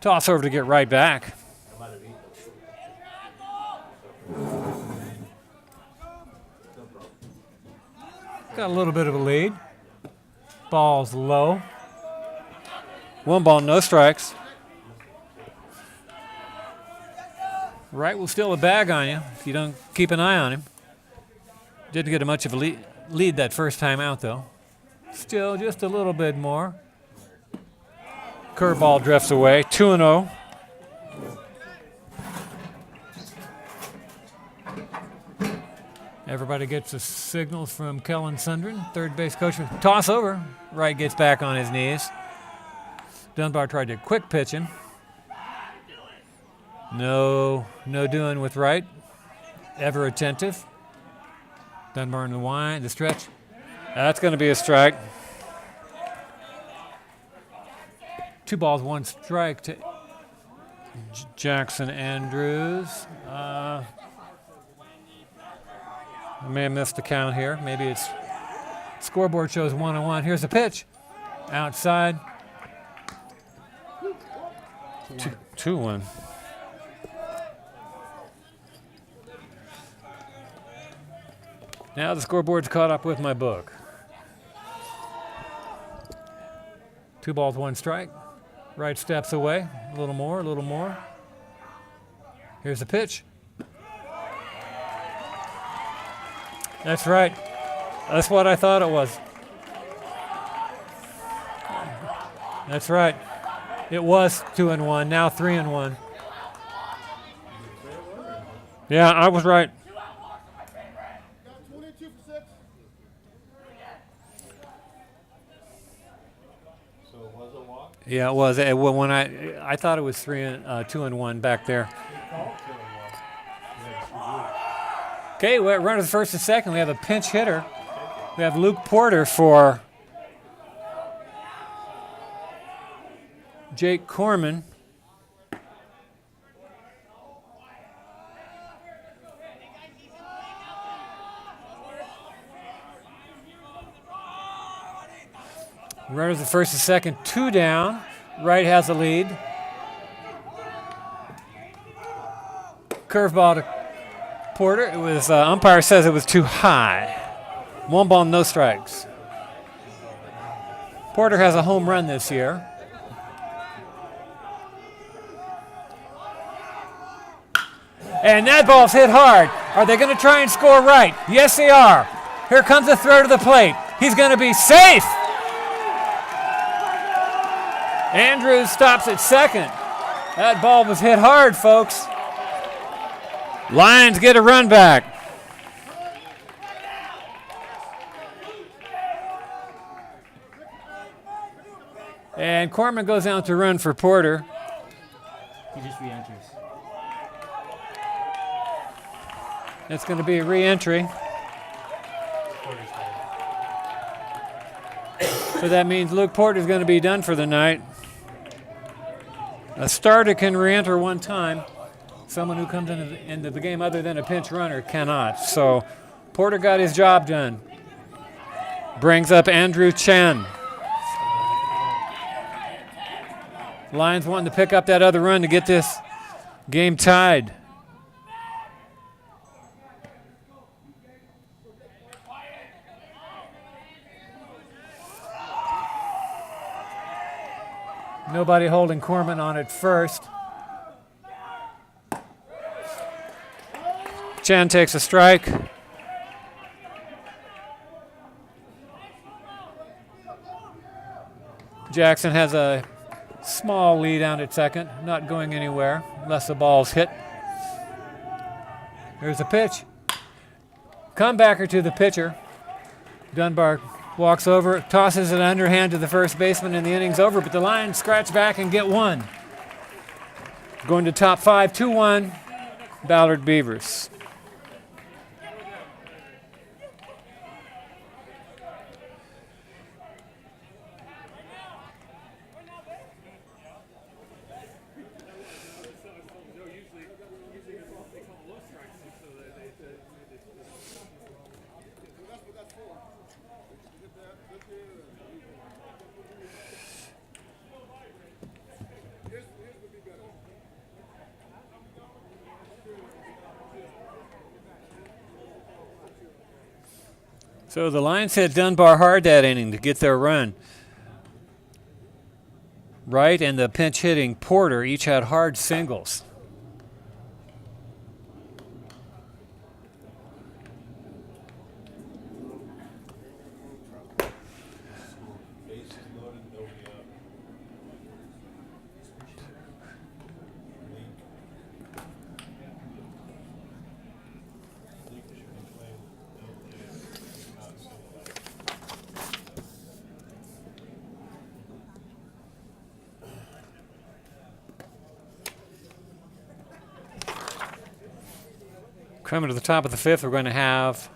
Toss over to get right back. Got a little bit of a lead. Ball's low. 1 ball, no strikes. Wright will steal a bag on you if you don't keep an eye on him. Didn't get much of a lead that first time out, though. Still just a little bit more. Curveball drifts away. 2-0. Everybody gets the signals from Kellen Sundren, third base coach. Toss over. Wright gets back on his knees. Dunbar tried to quick pitch him. No doing with Wright. Ever attentive. Dunbar in the wind, the stretch. That's going to be a strike. 2 balls, 1 strike to Jackson Andrews. I may have missed the count here. Maybe it's scoreboard shows 1-1. Here's the pitch. Outside. 2-1. Now the scoreboard's caught up with my book. 2 balls, 1 strike. Wright steps away. A little more, a little more. Here's the pitch. That's right. That's what I thought it was. That's right. It was 2-1, now 3-1. Yeah, I was right. Yeah, it was. When I thought it was 2-1 back there. Okay, we're at runners first and second. We have a pinch hitter. We have Luke Porter for Jake Corman. Runners at first and second, 2 down. Wright has a lead. Curveball to Porter. It was umpire says it was too high. 1 ball, no strikes. Porter has a home run this year. And that ball's hit hard. Are they going to try and score right? Yes, they are. Here comes the throw to the plate. He's going to be safe. Andrews stops at second. That ball was hit hard, folks. Lions get a run back. And Corman goes out to run for Porter. He just re-enters. It's going to be a re-entry. Porter's dead. So that means Luke Porter's going to be done for the night. A starter can re-enter one time. Someone who comes into the game other than a pinch runner cannot. So Porter got his job done. Brings up Andrew Chen. Lions wanting to pick up that other run to get this game tied. Nobody holding Corman on at first. Chen takes a strike. Jackson has a small lead out at second, not going anywhere unless the ball's hit. There's a pitch. Comebacker to the pitcher. Dunbar walks over, tosses an underhand to the first baseman, and the inning's over, but the Lions scratch back and get one. Going to top 5, 2-1, Ballard Beavers. So the Lions hit Dunbar hard that inning to get their run. Wright and the pinch hitting Porter each had hard singles. Coming to the top of the 5th, we're going to have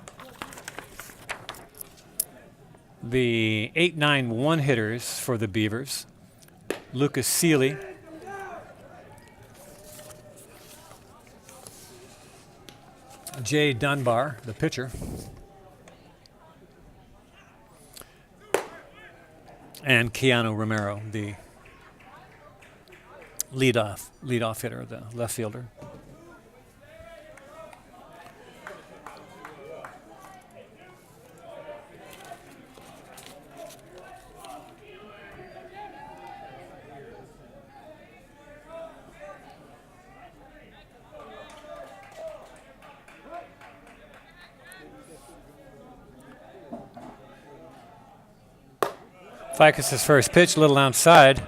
the 8-9-1 hitters for the Beavers. Lucas Seeley. Jay Dunbar, the pitcher. And Keanu Romero, the leadoff hitter, the left fielder. Ficus' first pitch, a little outside.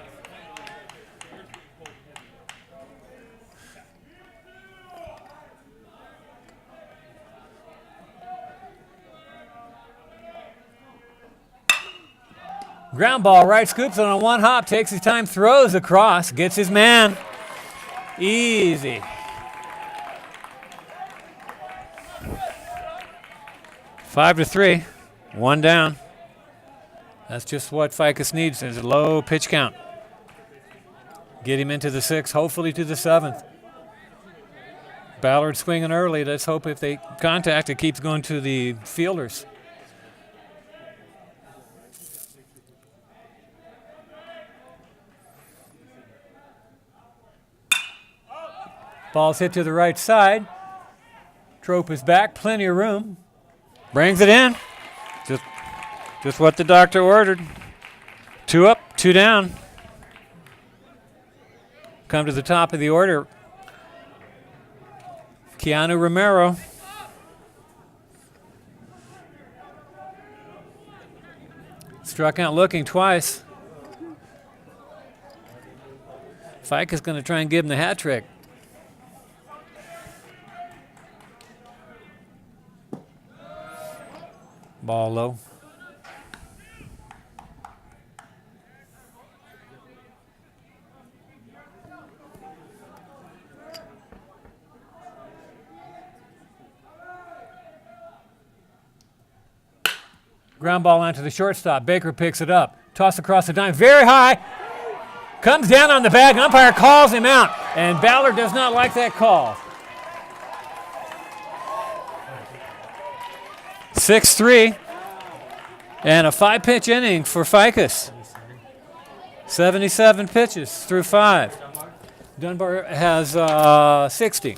Ground ball, right, scoops on a one hop, takes his time, throws across, gets his man. Easy. Five to 3, one down. That's just what Ficus needs. There's a low pitch count. Get him into the 6th, hopefully to the 7th. Ballard swinging early. Let's hope if they contact, it keeps going to the fielders. Ball's hit to the right side. Trope is back, plenty of room. Brings it in. Just what the doctor ordered. 2 up, 2 down. Come to the top of the order. Keanu Romero. Struck out looking twice. Fike is going to try and give him the hat trick. Ball low. Ground ball onto the shortstop. Baker picks it up. Toss across the dime. Very high. Comes down on the bag. Umpire calls him out. And Ballard does not like that call. 6-3. And a 5-pitch inning for Ficus. 77 pitches through 5. Dunbar has 60.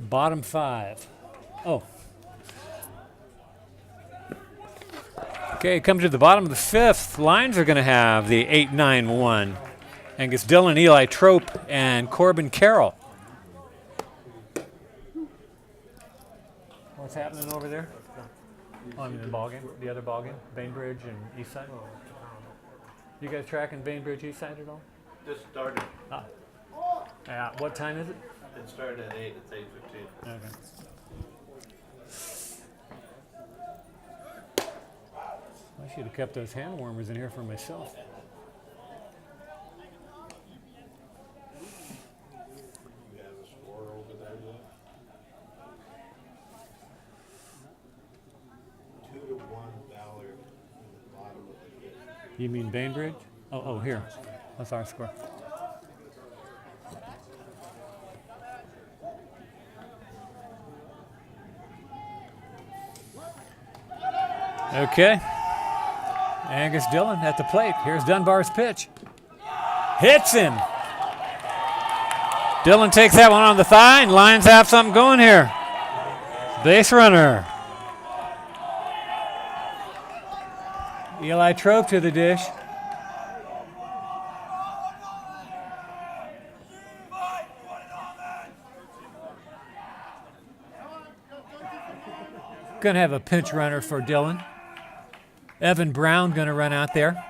Bottom 5. Oh. Okay, come to the bottom of the 5th. Lines are going to have the 8-9-1. Angus Dillon, Eli Trope, and Corbin Carroll. What's happening over there? Oh, I mean the ball game, the other ball game, Bainbridge and Eastside. You guys tracking Bainbridge Eastside at all? Just started. What time is it? It started at 8. It's 8:15. Okay. I should have kept those hand warmers in here for myself. You have a score over there yet? 2-1 Ballard in the bottom of the fifth. You mean Bainbridge? Oh, here. That's our score. Okay. Angus Dillon at the plate. Here's Dunbar's pitch. Hits him. Dillon takes that one on the thigh, and Lions have something going here. Base runner. Eli Trope to the dish. Going to have a pinch runner for Dillon. Evan Brown going to run out there.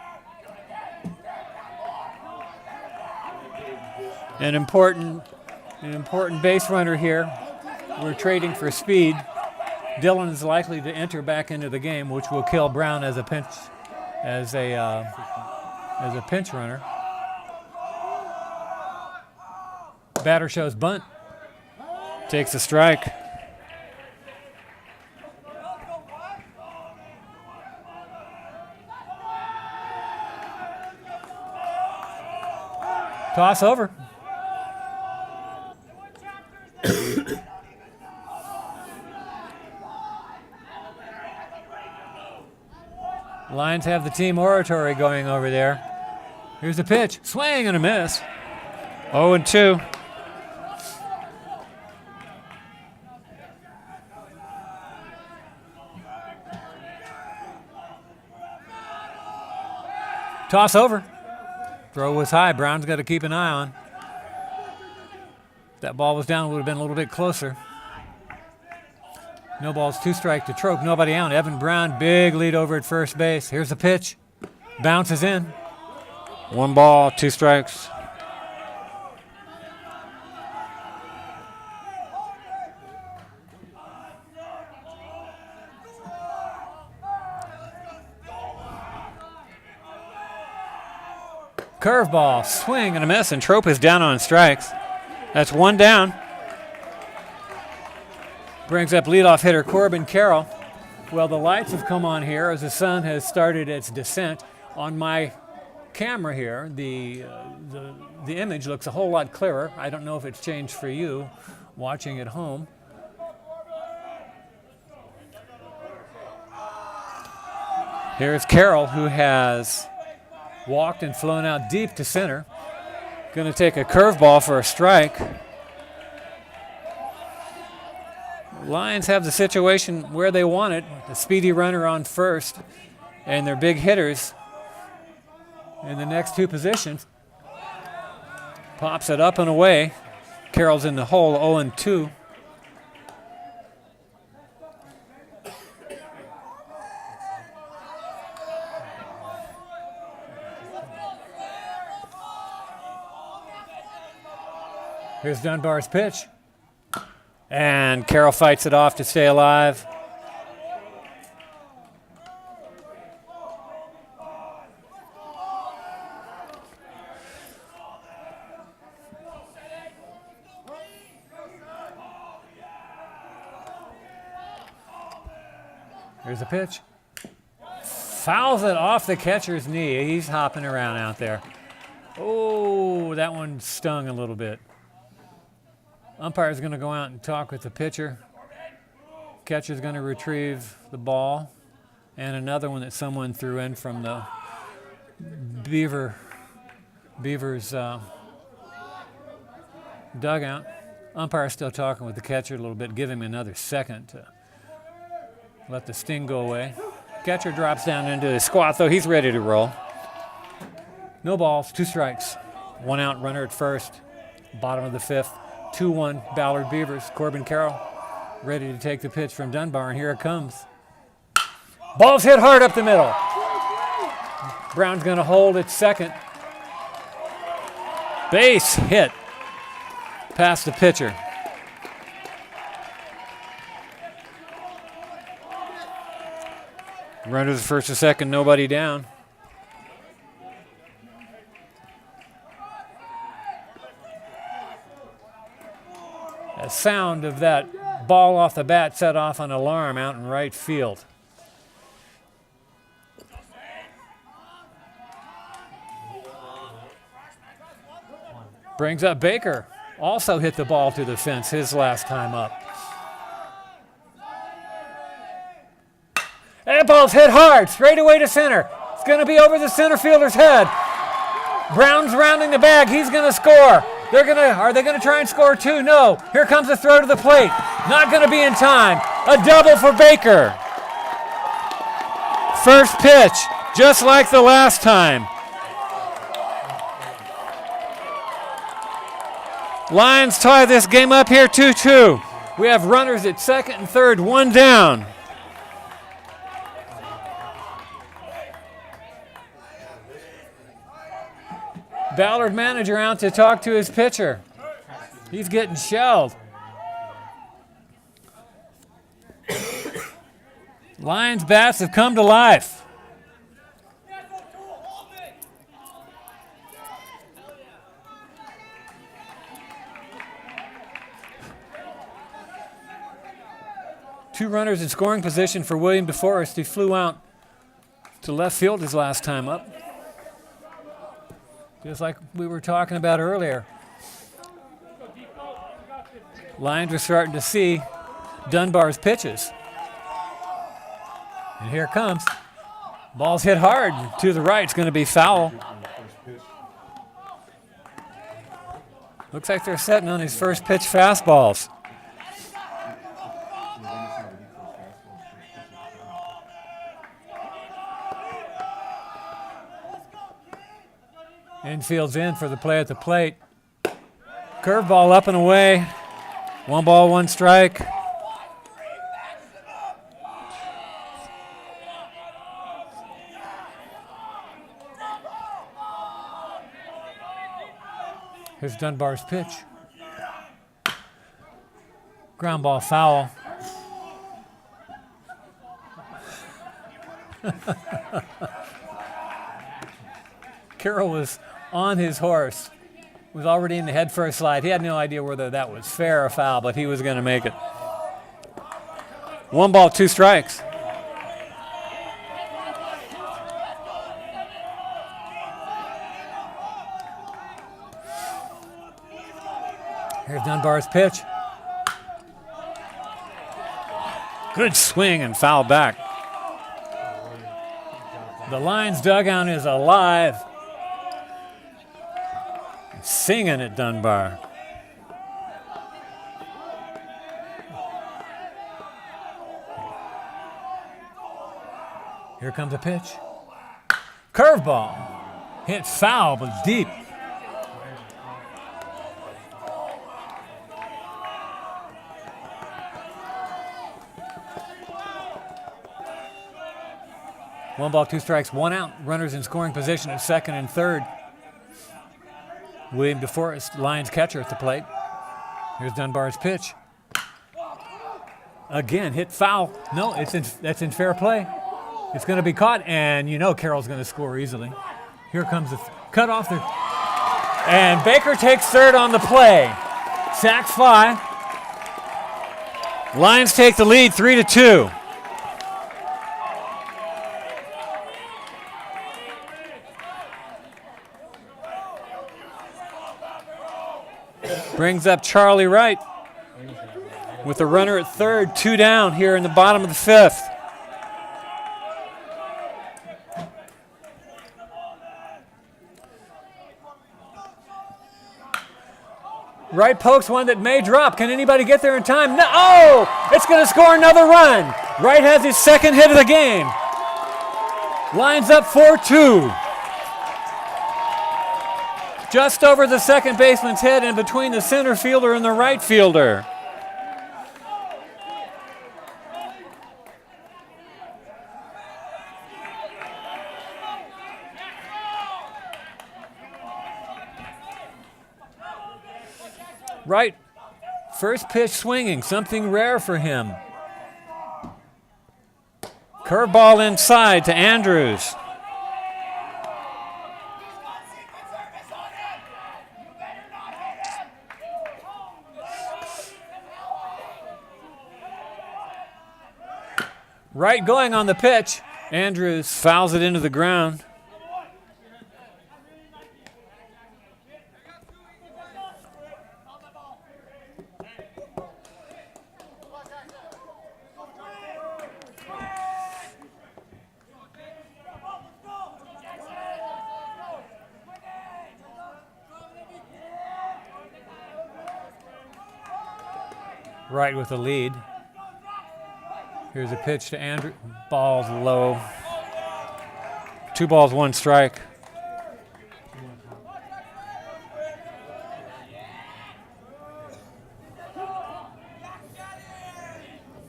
An important base runner here. We're trading for speed. Dillon is likely to enter back into the game, which will kill Brown as a pinch runner. Batter shows bunt. Takes a strike. Toss over. Lions have the team oratory going over there. Here's the pitch. Swing and a miss. 0-2. Toss over. Throw was high. Brown's got to keep an eye on. If that ball was down, it would have been a little bit closer. No balls, 2 strike to Trope. Nobody out. Evan Brown, big lead over at first base. Here's the pitch. Bounces in. 1 ball, 2 strikes. Curveball, swing and a miss, and Trope is down on strikes. That's one down. Brings up leadoff hitter Corbin Carroll. Well, the lights have come on here as the sun has started its descent. On my camera here, the image looks a whole lot clearer. I don't know if it's changed for you watching at home. Here's Carroll, who has walked and flown out deep to center. Going to take a curveball for a strike. Lions have the situation where they want it. The speedy runner on first and their big hitters in the next two positions. Pops it up and away. Carroll's in the hole, 0-2. Here's Dunbar's pitch. And Carroll fights it off to stay alive. Here's a pitch. Fouls it off the catcher's knee. He's hopping around out there. Oh, that one stung a little bit. Umpire's going to go out and talk with the pitcher. Catcher's going to retrieve the ball. And another one that someone threw in from the Beavers dugout. Umpire's still talking with the catcher a little bit. Give him another second to let the sting go away. Catcher drops down into his squat, though. He's ready to roll. No balls, 2 strikes. 1 out, runner at first. Bottom of the 5th. 2-1 Ballard Beavers. Corbin Carroll ready to take the pitch from Dunbar, and here it comes. Ball's hit hard up the middle. Brown's going to hold at second. Base hit past the pitcher. Runners first to second, nobody down. The sound of that ball off the bat set off an alarm out in right field. Brings up Baker. Also hit the ball to the fence his last time up. That ball's hit hard, straight away to center. It's going to be over the center fielder's head. Brown's rounding the bag. He's going to score. Are they going to try and score 2? No. Here comes a throw to the plate. Not going to be in time. A double for Baker. First pitch, just like the last time. Lions tie this game up here 2-2. We have runners at second and third, 1 down. Ballard manager out to talk to his pitcher. He's getting shelled. Lions bats have come to life. Two runners in scoring position for William DeForest. He flew out to left field his last time up. Just like we were talking about earlier. Lions are starting to see Dunbar's pitches. And here it comes. Ball's hit hard to the right. It's going to be foul. Looks like they're setting on his first pitch fastballs. Infield's in for the play at the plate. Curveball up and away. 1 ball, 1 strike. Here's Dunbar's pitch. Ground ball foul. Carroll was on his horse was already in the head first slide. He had no idea whether that was fair or foul, but he was going to make it. 1 ball, 2 strikes. Here's Dunbar's pitch. Good swing and foul back. The Lions dugout is alive. Singing at Dunbar. Here comes a pitch. Curveball. Hit foul, but deep. One ball, 2 strikes, 1 out. Runners in scoring position at second and third. William DeForest, Lions catcher at the plate. Here's Dunbar's pitch. Again, hit foul. No, that's in fair play. It's going to be caught, and you know Carroll's going to score easily. Here comes the cut off there. And Baker takes third on the play. Sacks fly. Lions take the lead 3-2. Brings up Charlie Wright with the runner at third, 2 down here in the bottom of the 5th. Wright pokes one that may drop. Can anybody get there in time? No! Oh! It's going to score another run. Wright has his second hit of the game. Lions up 4-2. Just over the second baseman's head and between the center fielder and the right fielder. Right, first pitch swinging, something rare for him. Curveball inside to Andrews. Right going on the pitch. Andrews fouls it into the ground. Right with the lead. Here's a pitch to Andrew. Ball's low. 2 balls, 1 strike.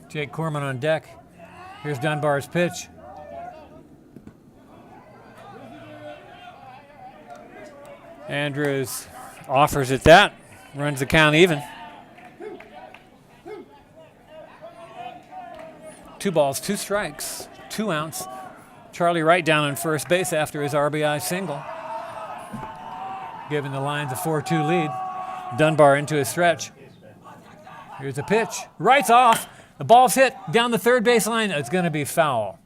Jake Corman on deck. Here's Dunbar's pitch. Andrews offers it that. Runs the count even. 2 balls, 2 strikes, 2 outs. Charlie Wright down on first base after his RBI single, giving the Lions a 4-2 lead. Dunbar into his stretch. Here's a pitch. Wright's off. The ball's hit down the third base line. It's going to be foul.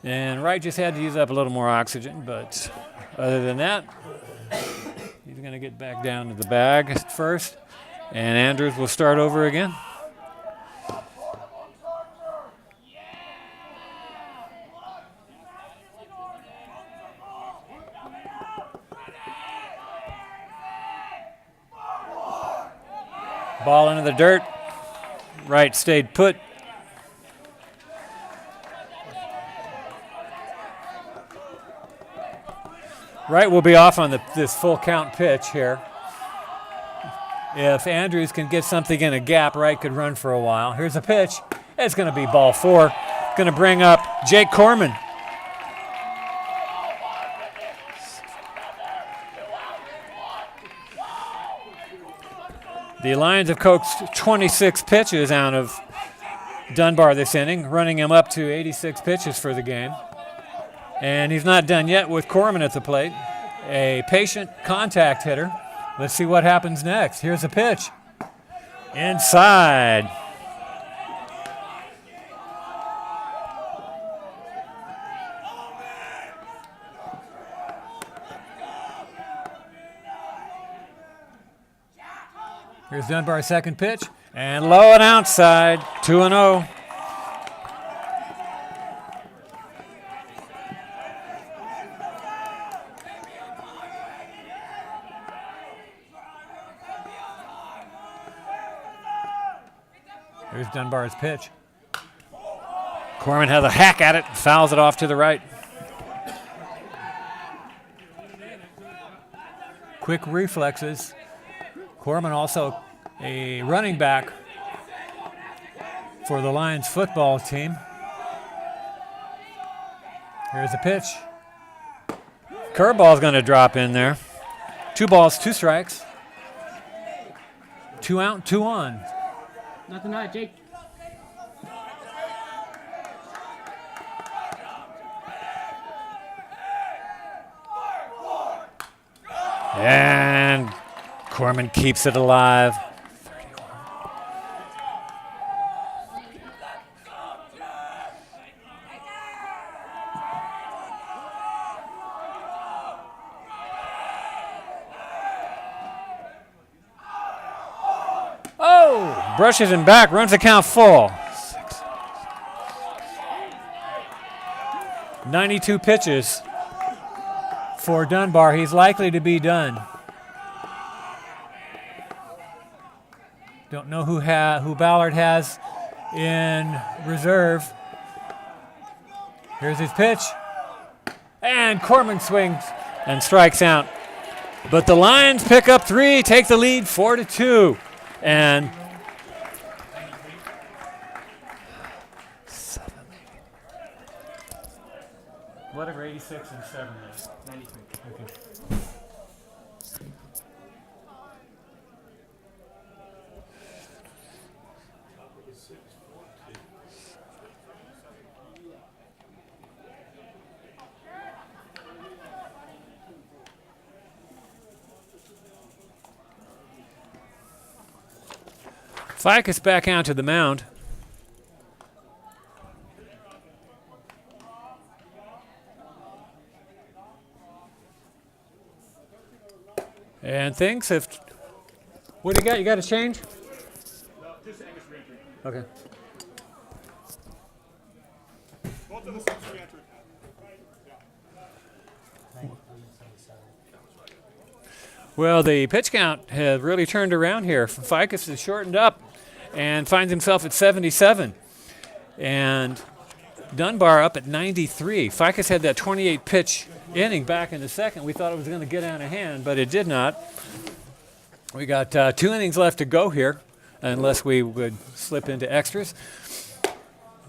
And Wright just had to use up a little more oxygen, but other than that, he's going to get back down to the bag at first, and Andrews will start over again. Ball into the dirt. Wright stayed put. Wright will be off on this full count pitch here. If Andrews can get something in a gap, Wright could run for a while. Here's a pitch. It's going to be ball 4. Going to bring up Jake Corman. The Lions have coaxed 26 pitches out of Dunbar this inning, running him up to 86 pitches for the game. And he's not done yet with Corman at the plate, a patient contact hitter Let's see what happens next. Here's a pitch. Inside. Here's Dunbar's second pitch. And low and outside. 2-0. Here's Dunbar's pitch. Corman has a hack at it, fouls it off to the right. Quick reflexes. Corman also a running back for the Lions football team. Here's the pitch. Curveball's going to drop in there. 2 balls, 2 strikes. 2 out, 2 on. Nothing out, Jake. And Corman keeps it alive. 31. Oh! Brushes him back, runs the count full. 92 pitches for Dunbar. He's likely to be done. Don't know who Ballard has in reserve. Here's his pitch. And Corman swings and strikes out. But the Lions pick up 3, take the lead 4-2. And whatever 86 and 7 is. 93. Okay. Ficus back out to the mound. And things have. What do you got? You got a change? No, just Angus reentry. Okay. Both of the subs reentry. Well, the pitch count has really turned around here. Ficus has shortened up and finds himself at 77. And Dunbar up at 93. Ficus had that 28 pitch inning back in the second. We thought it was going to get out of hand, but it did not. We got 2 innings left to go here, unless we would slip into extras.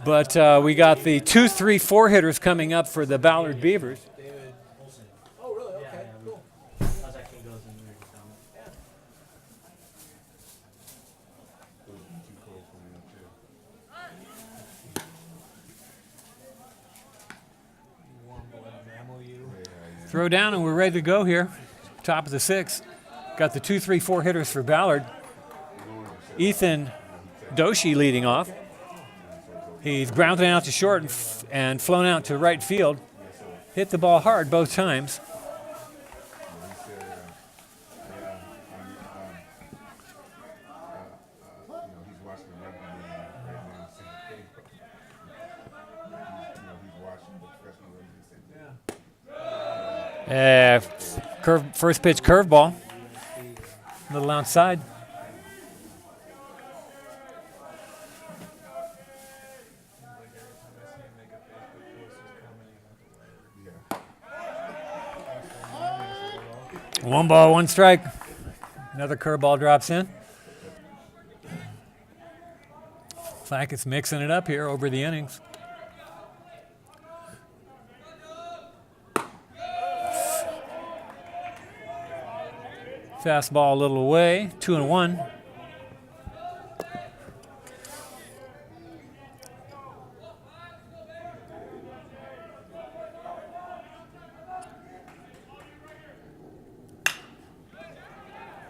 But we got the 2, 3, 4 hitters coming up for the Ballard Beavers. David Olson. Oh, really? Okay, cool. I was actually goes in there. Throw down and we're ready to go here. Top of the 6th. Got the 2, 3, 4 hitters for Ballard. Ethan Doshi leading off. He's grounded out to short and flown out to right field. Hit the ball hard both times. First pitch curveball. A little outside. One ball, 1 strike. Another curveball drops in. Ficus mixing it up here over the innings. Fastball a little away, 2-1.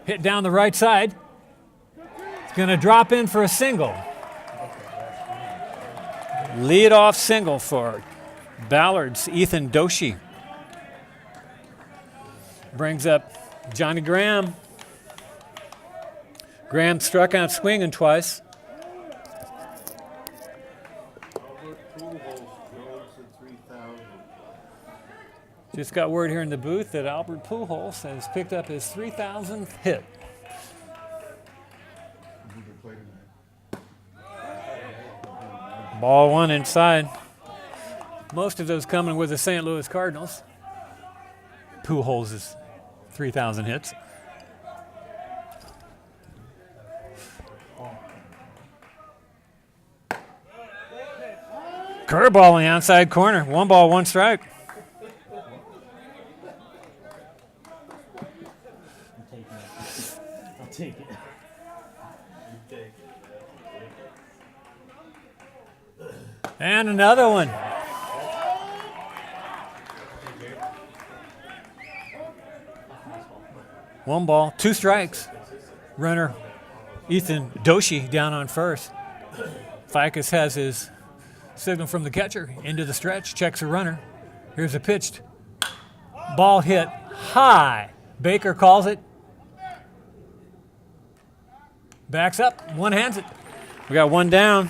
Hit down the right side. It's going to drop in for a single. Lead off single for Ballard's Ethan Doshi. Brings up Johnny Graham. Graham struck out swinging twice. Just got word here in the booth that Albert Pujols has picked up his 3,000th hit. Ball one inside. Most of those coming with the St. Louis Cardinals. Pujols' 3,000 hits. Curveball in the outside corner. 1 ball, 1 strike. I'll take it. And another one. One ball, 2 strikes. Runner Ethan Doshi down on first. Ficus has his signal from the catcher into the stretch, checks a runner. Here's a pitched ball hit high. Baker calls it. Backs up, one hands it. We got 1 down.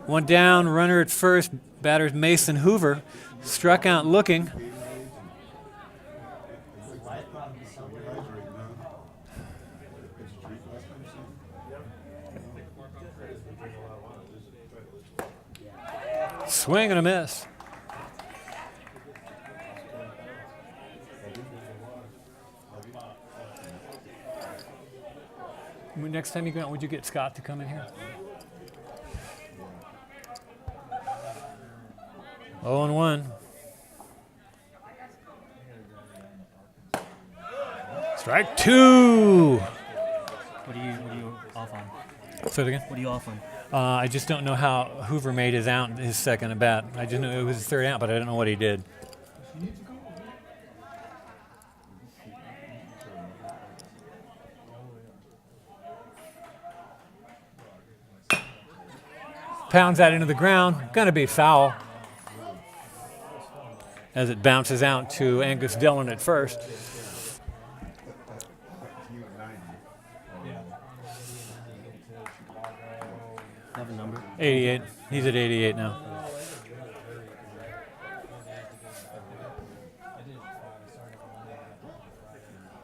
One down, runner at first, batter's Mason Hoover, struck out looking. Swing and a miss. Next time you go out, would you get Scott to come in here? 0-1. Strike 2. What are you off on? Say it again. What are you off on? I just don't know how Hoover made his out, his second at bat. I just knew it was his third out, but I don't know what he did. Pounds that into the ground. Going to be foul as it bounces out to Angus Dillon at first. Have a number? 88. He's at 88 now.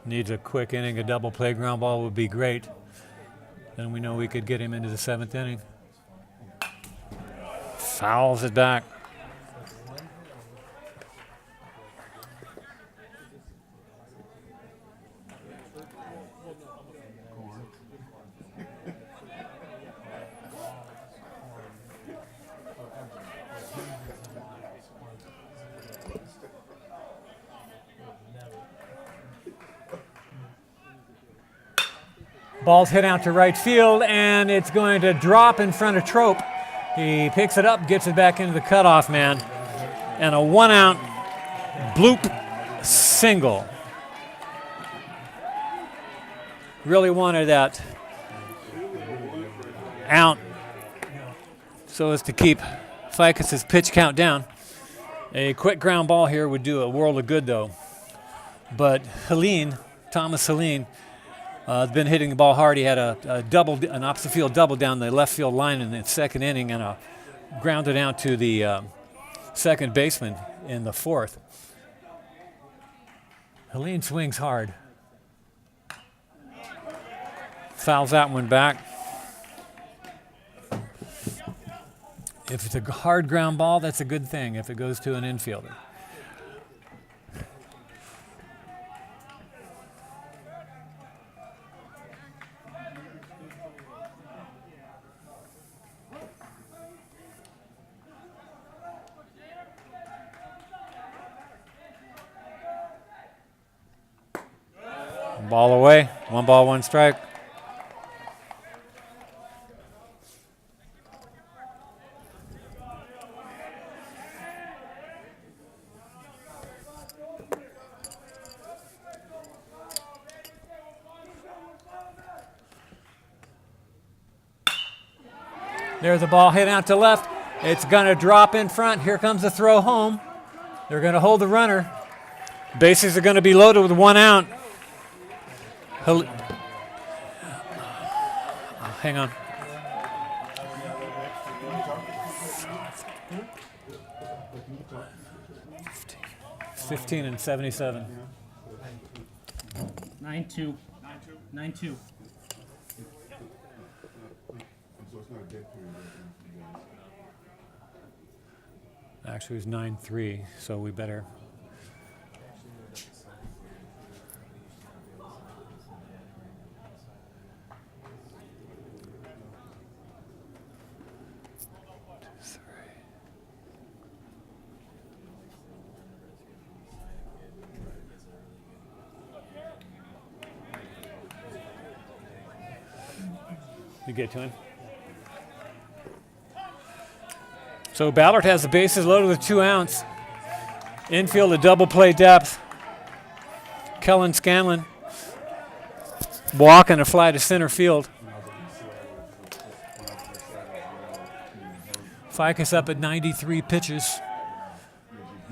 Needs a quick inning. A double play ground ball would be great. Then we know we could get him into the 7th inning. Fouls it back. Ball's hit out to right field, and it's going to drop in front of Trope. He picks it up, gets it back into the cutoff man, and a 1-out bloop single. Really wanted that out so as to keep Ficus's pitch count down. A quick ground ball here would do a world of good, though. But Thomas Helene, has been hitting the ball hard. He had an opposite field double down the left field line in the second inning and grounded out to the second baseman in the 4th. Helene swings hard. Fouls that one back. If it's a hard ground ball, that's a good thing if it goes to an infielder. Ball away. 1 ball, 1 strike. There's the ball hit out to left. It's going to drop in front. Here comes the throw home. They're going to hold the runner. Bases are going to be loaded with 1 out. Hang on. $15 and 77. 9-2. 9-2. So it's not a dead period right now for you guys. Actually, it was 9-3, so we better. You get to him. So Ballard has the bases loaded with 2 outs. Infield a double play depth. Kellen Scanlon walking a fly to center field. Ficus up at 93 pitches.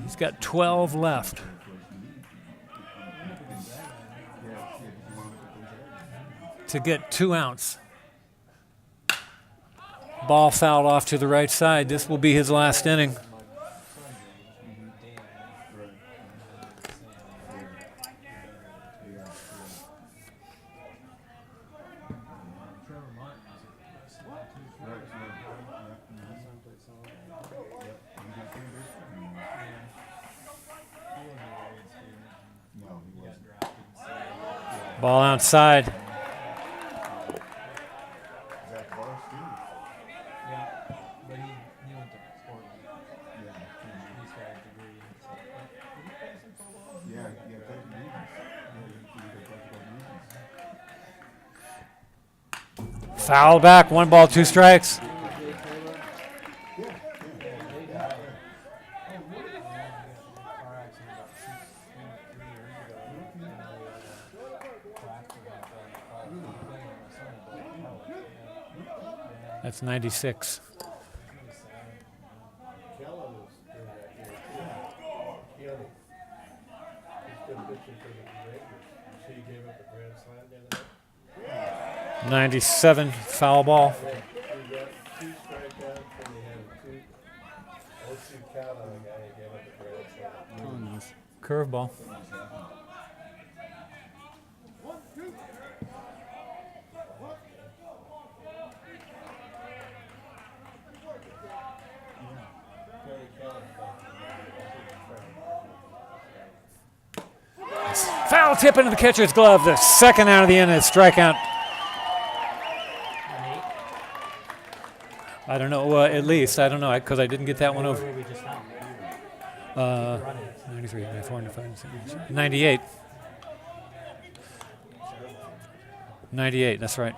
He's got 12 left. To get 2 outs. Ball fouled off to the right side. This will be his last inning. Ball outside. Foul back, 1 ball, 2 strikes. That's 96. '97 foul ball. Curveball. Foul tip into the catcher's glove. The second out of the inning, strikeout. I don't know. At least I don't know because I didn't get that one over. 93, 94, 95, 98. 98. That's right.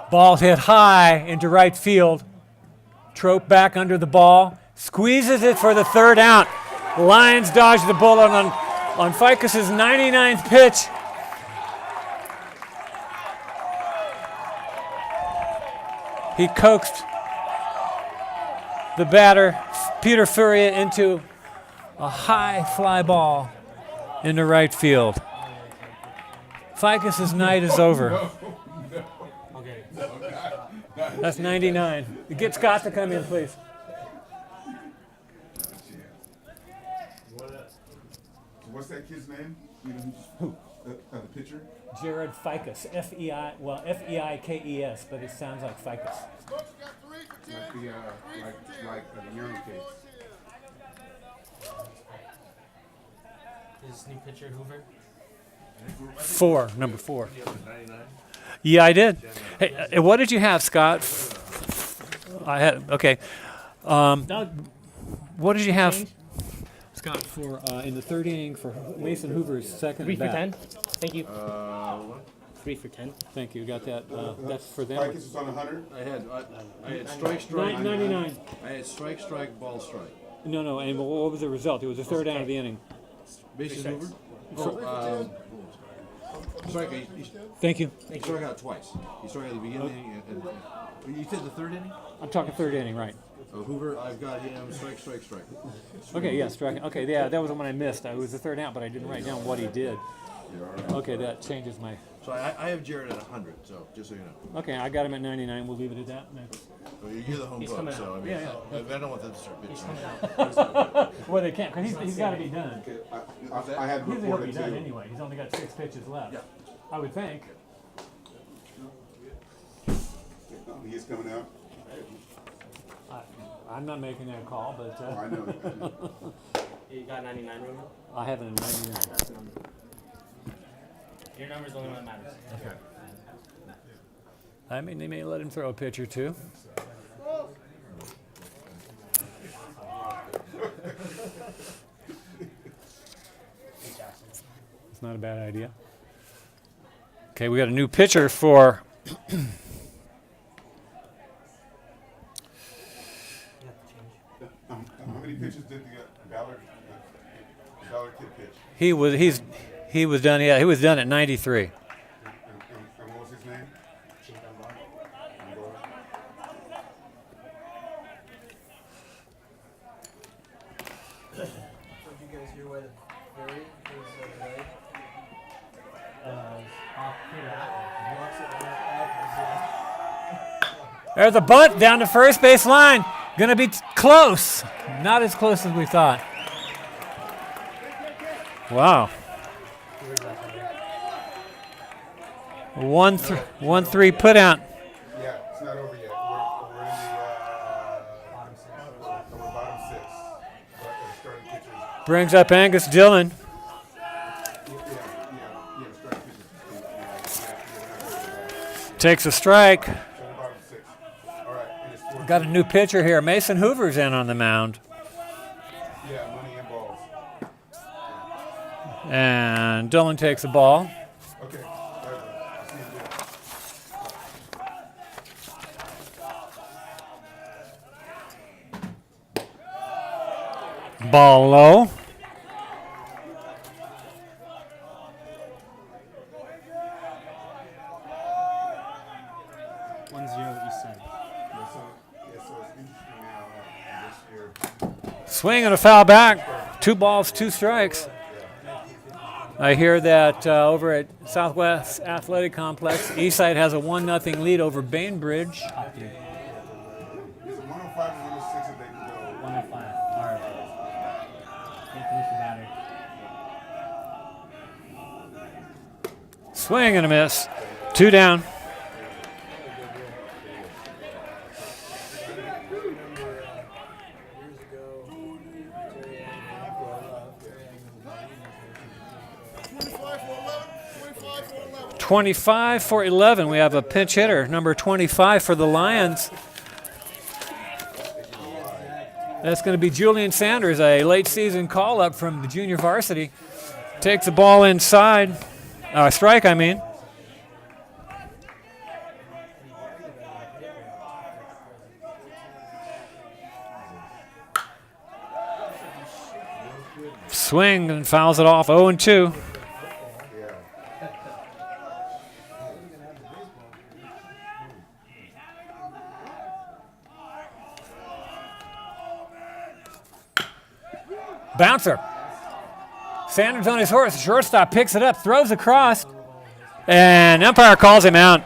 Ball hit high into right field. Trope back under the ball. Squeezes it for the 3rd out. Lions dodge the bullet on Ficus's 99th pitch. He coaxed the batter, Peter Furia, into a high fly ball into right field. Ficus's night is over. That's 99. Get Scott to come in, please. What's that kid's name? You know, who? The pitcher? Jared Ficus. F-E-I-K-E-S, but it sounds like Ficus. Like the urinal case. Is new pitcher Hoover? 4, number 4. Yeah, I did. Hey, what did you have, Scott? I had, okay. What did you have, Scott, for in the 3rd inning for Mason Hoover's second 3 for bat? 10. Thank you. 3 for 10. Thank you. Got that. That's for them. Strikers is on 100. I had strike, 99. I had strike, ball, strike. No. And what was the result? It was the third out of the inning. Bases over? Oh, strike, he Thank you. struck out twice. He struck out at the beginning, and you said the third inning? I'm talking third inning, right? Hoover, I've got him, strike. Okay, yeah, striking. Okay, yeah, that was the one I missed. It was the third out, but I didn't write down what he did. Okay, that changes my. So I have Jared at 100, so just so you know. Okay, I got him at 99. We'll leave it at that. Well, you're the home He's coach, coming so out. I mean, Yeah, I don't want them to start He's pitching. coming out. Well, they can't, because he's got to be done. I had Usually he'll be reported done too. anyway. He's only got 6 pitches left. Yeah. I would think. He's coming out. I'm not making that call, but Oh, I know. You got 99, Romeo? I have it in 99. That's the number. Your number's the only one that matters. Okay. I mean, they may let him throw a pitch or two. It's not a bad idea. Okay, we got a new pitcher for How many pitches did the Ballard kid pitch? he was done. Yeah, he was done at 93. And what was his name? Did you guys hear why the ferry was delayed? There's a bunt down to first base line. Gonna be close. Not as close as we thought. Wow. 1-3 put out. Yeah, it's not over yet. We're in the bottom 6. Starting pitchers. Brings up Angus Dillon. Starting pitchers. Takes a strike. Bottom 6. All right, and it's 14. Got a new pitcher here. Mason Hoover's in on the mound. Yeah, money and balls. And Dillon takes the ball. Okay. I'll see you later. Ball low. East side. So it's interesting now this year. Swing and a foul back. 2 balls, 2 strikes. I hear that over at Southwest Athletic Complex, Eastside has a 1-0 lead over Bainbridge. It's 105 and 106 if they can go. 105. All right. Can't finish the batter. Swing and a miss. 2 down. Years ago, Terry Ann, 25 for 11. We have a pinch hitter, number 25 for the Lions. That's going to be Julian Sanders, a late season call-up from the junior varsity. Takes the ball inside. Strike, I mean. Swing and fouls it off. 0-2. Bouncer. Sanders on his horse. Shortstop picks it up, throws across, and umpire calls him out.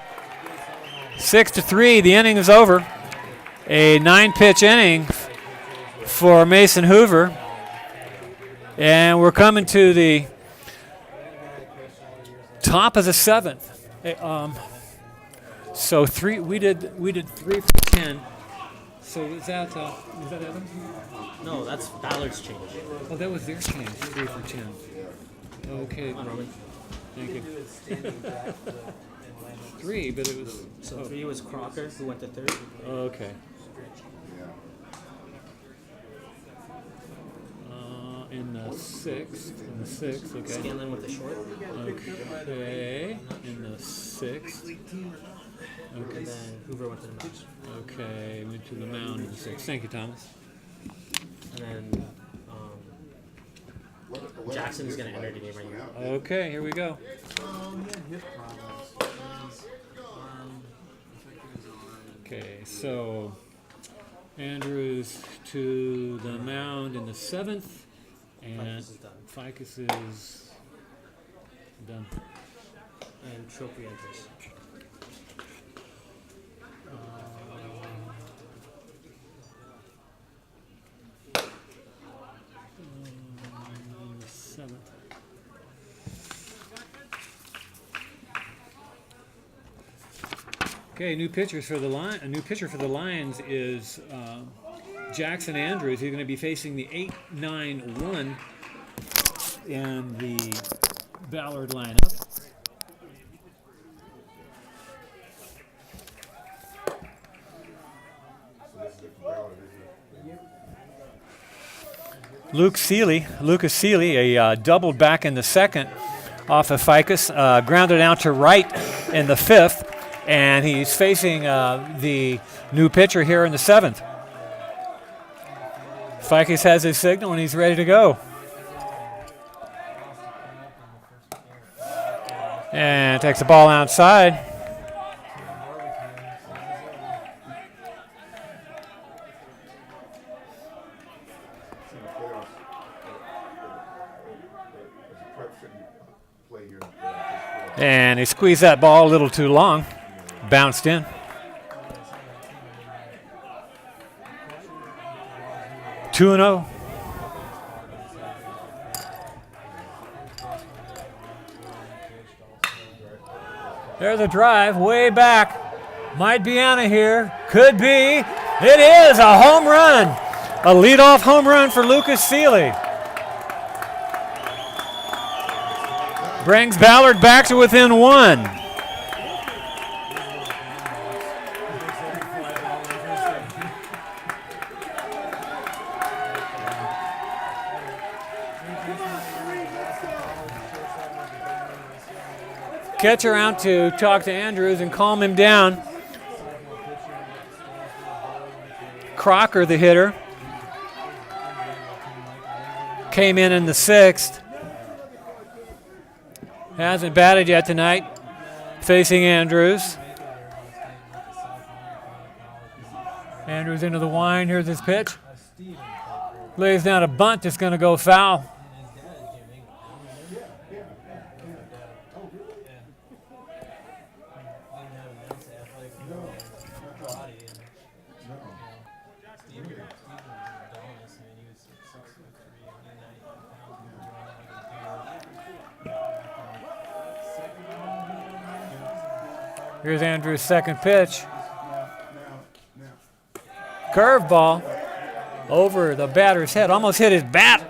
6-3. The inning is over. A 9-pitch inning for Mason Hoover. And we're coming to the top of the 7th. So we did 3 for 10. So is that Evans? No, that's Ballard's change. Oh, that was their change. 3 for 10. Okay. Come on, Roman. Thank you. 3, but it was. So 3 was Crocker, who went to 3rd. Okay. In the 6th. sixth. In the sixth. Okay. Scanlon with the short. Okay. In the sixth. And then Hoover went to the mound. Okay. Went to the mound in the sixth. Thank you, Thomas. And then Jackson is going to enter the game right now. Okay. Here we go. Okay. So Andrews to the mound in the seventh, and Ficus is done. Ficus is done. And Trophy enters. In the seventh. Okay, new pitcher for the Lions is Jackson Andrews. He's going to be facing the 8-9-1 in the Ballard lineup. Lucas Seeley, a doubled back in the second off of Ficus, grounded out to right in the fifth, and he's facing the new pitcher here in the seventh. Ficus has his signal and he's ready to go. And takes the ball outside. And he squeezed that ball a little too long. Bounced in. Two and 0. There's a drive way back. Might be out of here. Could be. It is a home run. A leadoff home run for Lucas Seeley. Brings Ballard back to within one. Catcher out to talk to Andrews and calm him down. Crocker, the hitter, came in the sixth. Hasn't batted yet tonight. Facing Andrews. Andrews into the wind. Here's his pitch. Lays down a bunt that's going to go foul. Here's Andrews' second pitch. Curveball over the batter's head. Almost hit his bat.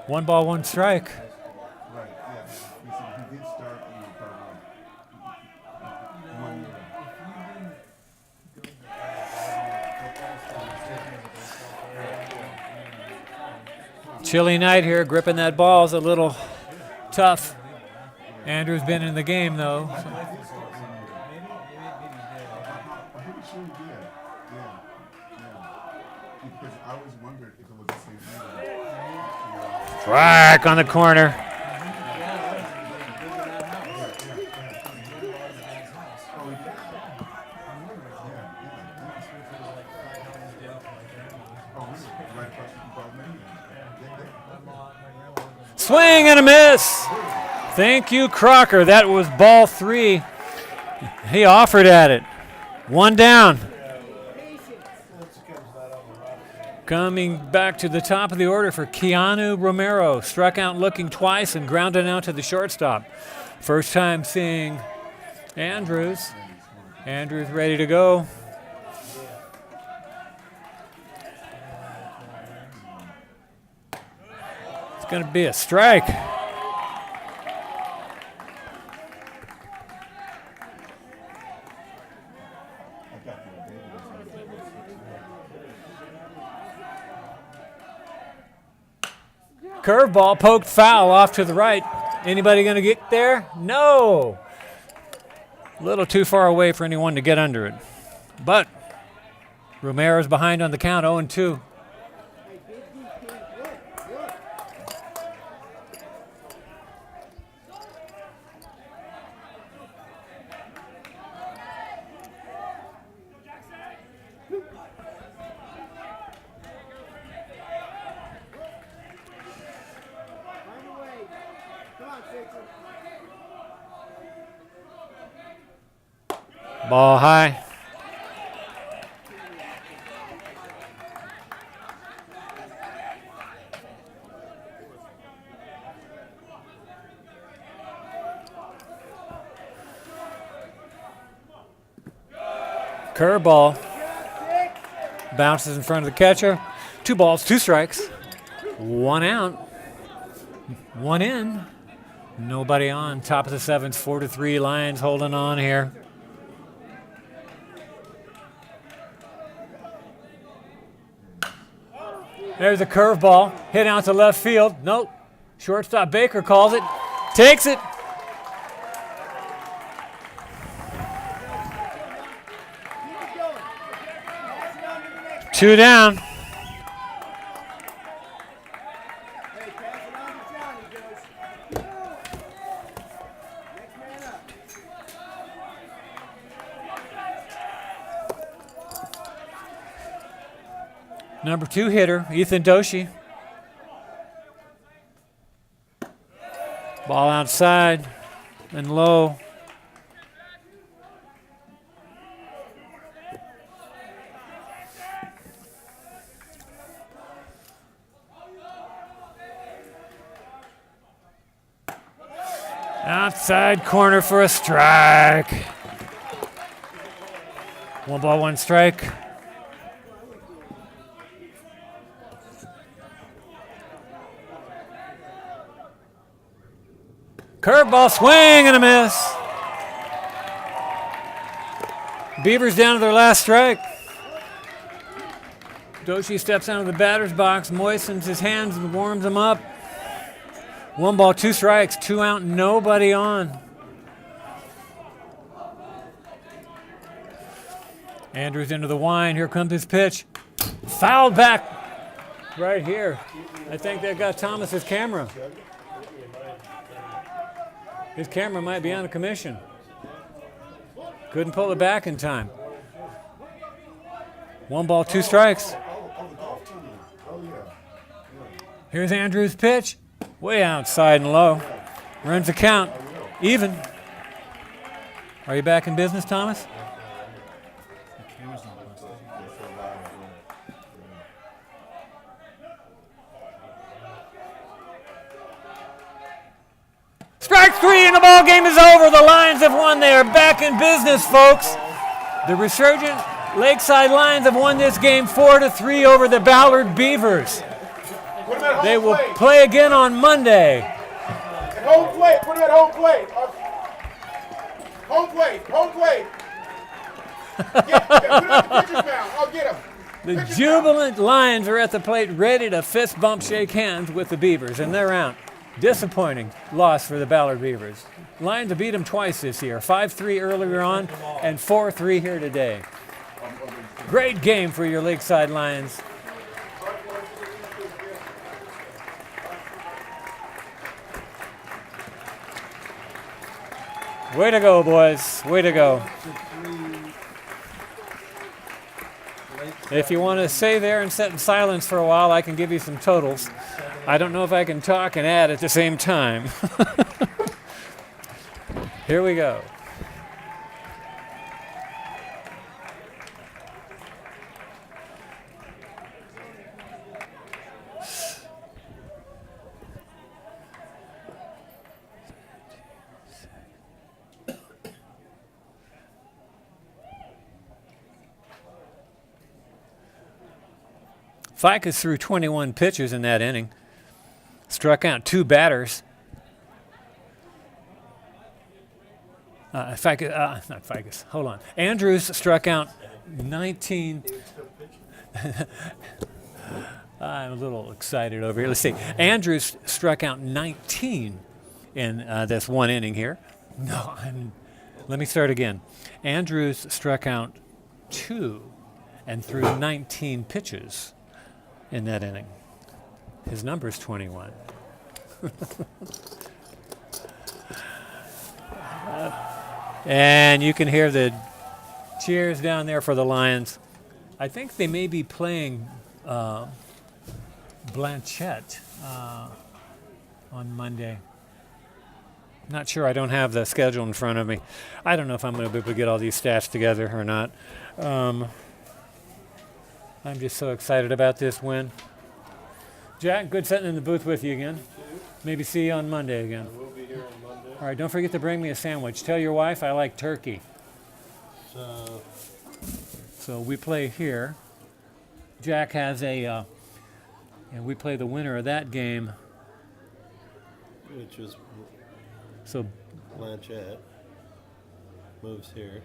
One ball, one strike. Chilly night here. Gripping that ball is a little tough. Andrew's been in the game though. I'm pretty sure he did. Yeah. Because I always wondered if it was the same thing. Strike on the corner. Swing and a miss. Thank you, Crocker. That was ball 3. He offered at it. One down. Coming back to the top of the order for Keanu Romero. Struck out looking twice and grounded out to the shortstop. First time seeing Andrews. Andrews ready to go. It's going to be a strike. Curveball, poked foul off to the right. Anybody going to get there? No. A little too far away for anyone to get under it. But Romero's behind on the count, 0-2. Ball high. Curveball. Bounces in front of the catcher. 2 balls, 2 strikes. 1 out. 1 in. Nobody on. Top of the 7th, 4-3. Lions holding on here. There's a curveball. Hit out to left field. Nope. Shortstop Baker calls it. Takes it. Two down. Number 2 hitter, Ethan Doshi. Ball outside and low. Outside corner for a strike. 1 ball, 1 strike. Curveball, swing and a miss. Beavers down to their last strike. Doshi steps out of the batter's box, moistens his hands and warms them up. 1 ball, 2 strikes, 2 out, nobody on. Andrews into the wine. Here comes his pitch. Fouled back right here. I think they got Thomas's camera. His camera might be on a commission. Couldn't pull it back in time. 1 ball, 2 strikes. Here's Andrews' pitch. Way outside and low. Runs the count. Even. Are you back in business, Thomas? Strike 3 and the ball game is over. The Lions have won. They are back in business, folks. The resurgent Lakeside Lions have won this game 4-3 over the Ballard Beavers. They will play again on Monday. Home plate, put him at home plate. Home plate, home plate. Put him at the pitcher's mound. I'll get him. The jubilant Lions are at the plate ready to fist bump, shake hands with the Beavers, and they're out. Disappointing loss for the Ballard Beavers. Lions have beat them twice this year, 5-3 earlier on and 4-3 here today. Great game for your Lakeside Lions. Way to go, boys. Way to go. If you want to stay there and sit in silence for a while, I can give you some totals. I don't know if I can talk and add at the same time. Here we go. Ficus threw 21 pitches in that inning. Struck out 2 batters. Not Ficus. Hold on. Andrews struck out 19. I'm a little excited over here. Let's see. Andrews struck out 19 in this one inning here. No, let me start again. Andrews struck out 2 and threw 19 pitches in that inning. His number is 21. And you can hear the cheers down there for the Lions. I think they may be playing Blanchette on Monday. Not sure. I don't have the schedule in front of me. I don't know if I'm going to be able to get all these stats together or not. I'm just so excited about this win. Jack, good sitting in the booth with you again. Maybe see you on Monday again. We'll be here on Monday. All right, don't forget to bring me a sandwich. Tell your wife I like turkey. So we play here. Jack has and we play the winner of that game. Which is So Blanchette. Moves here.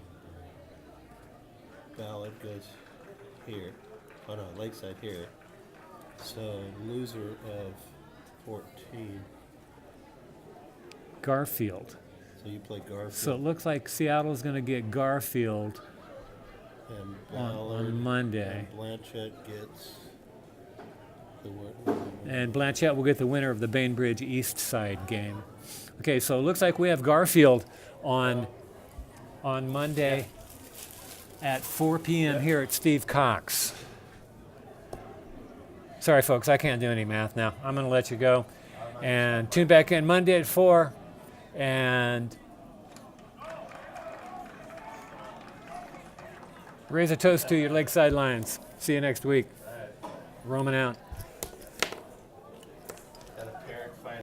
Ballard goes here. Oh no, Lakeside here. So loser of 14. Garfield. So you play Garfield. So it looks like Seattle's going to get Garfield and on Monday. And Blanchette gets the winner. And Blanchette will get the winner of the Bainbridge East Side game. Okay, so it looks like we have Garfield on Monday at 4 p.m. here at Steve Cox. Sorry, folks, I can't do any math now. I'm going to let you go. And tune back in Monday at 4. And raise a toast to your Lakeside Lions. See you next week. Roman out.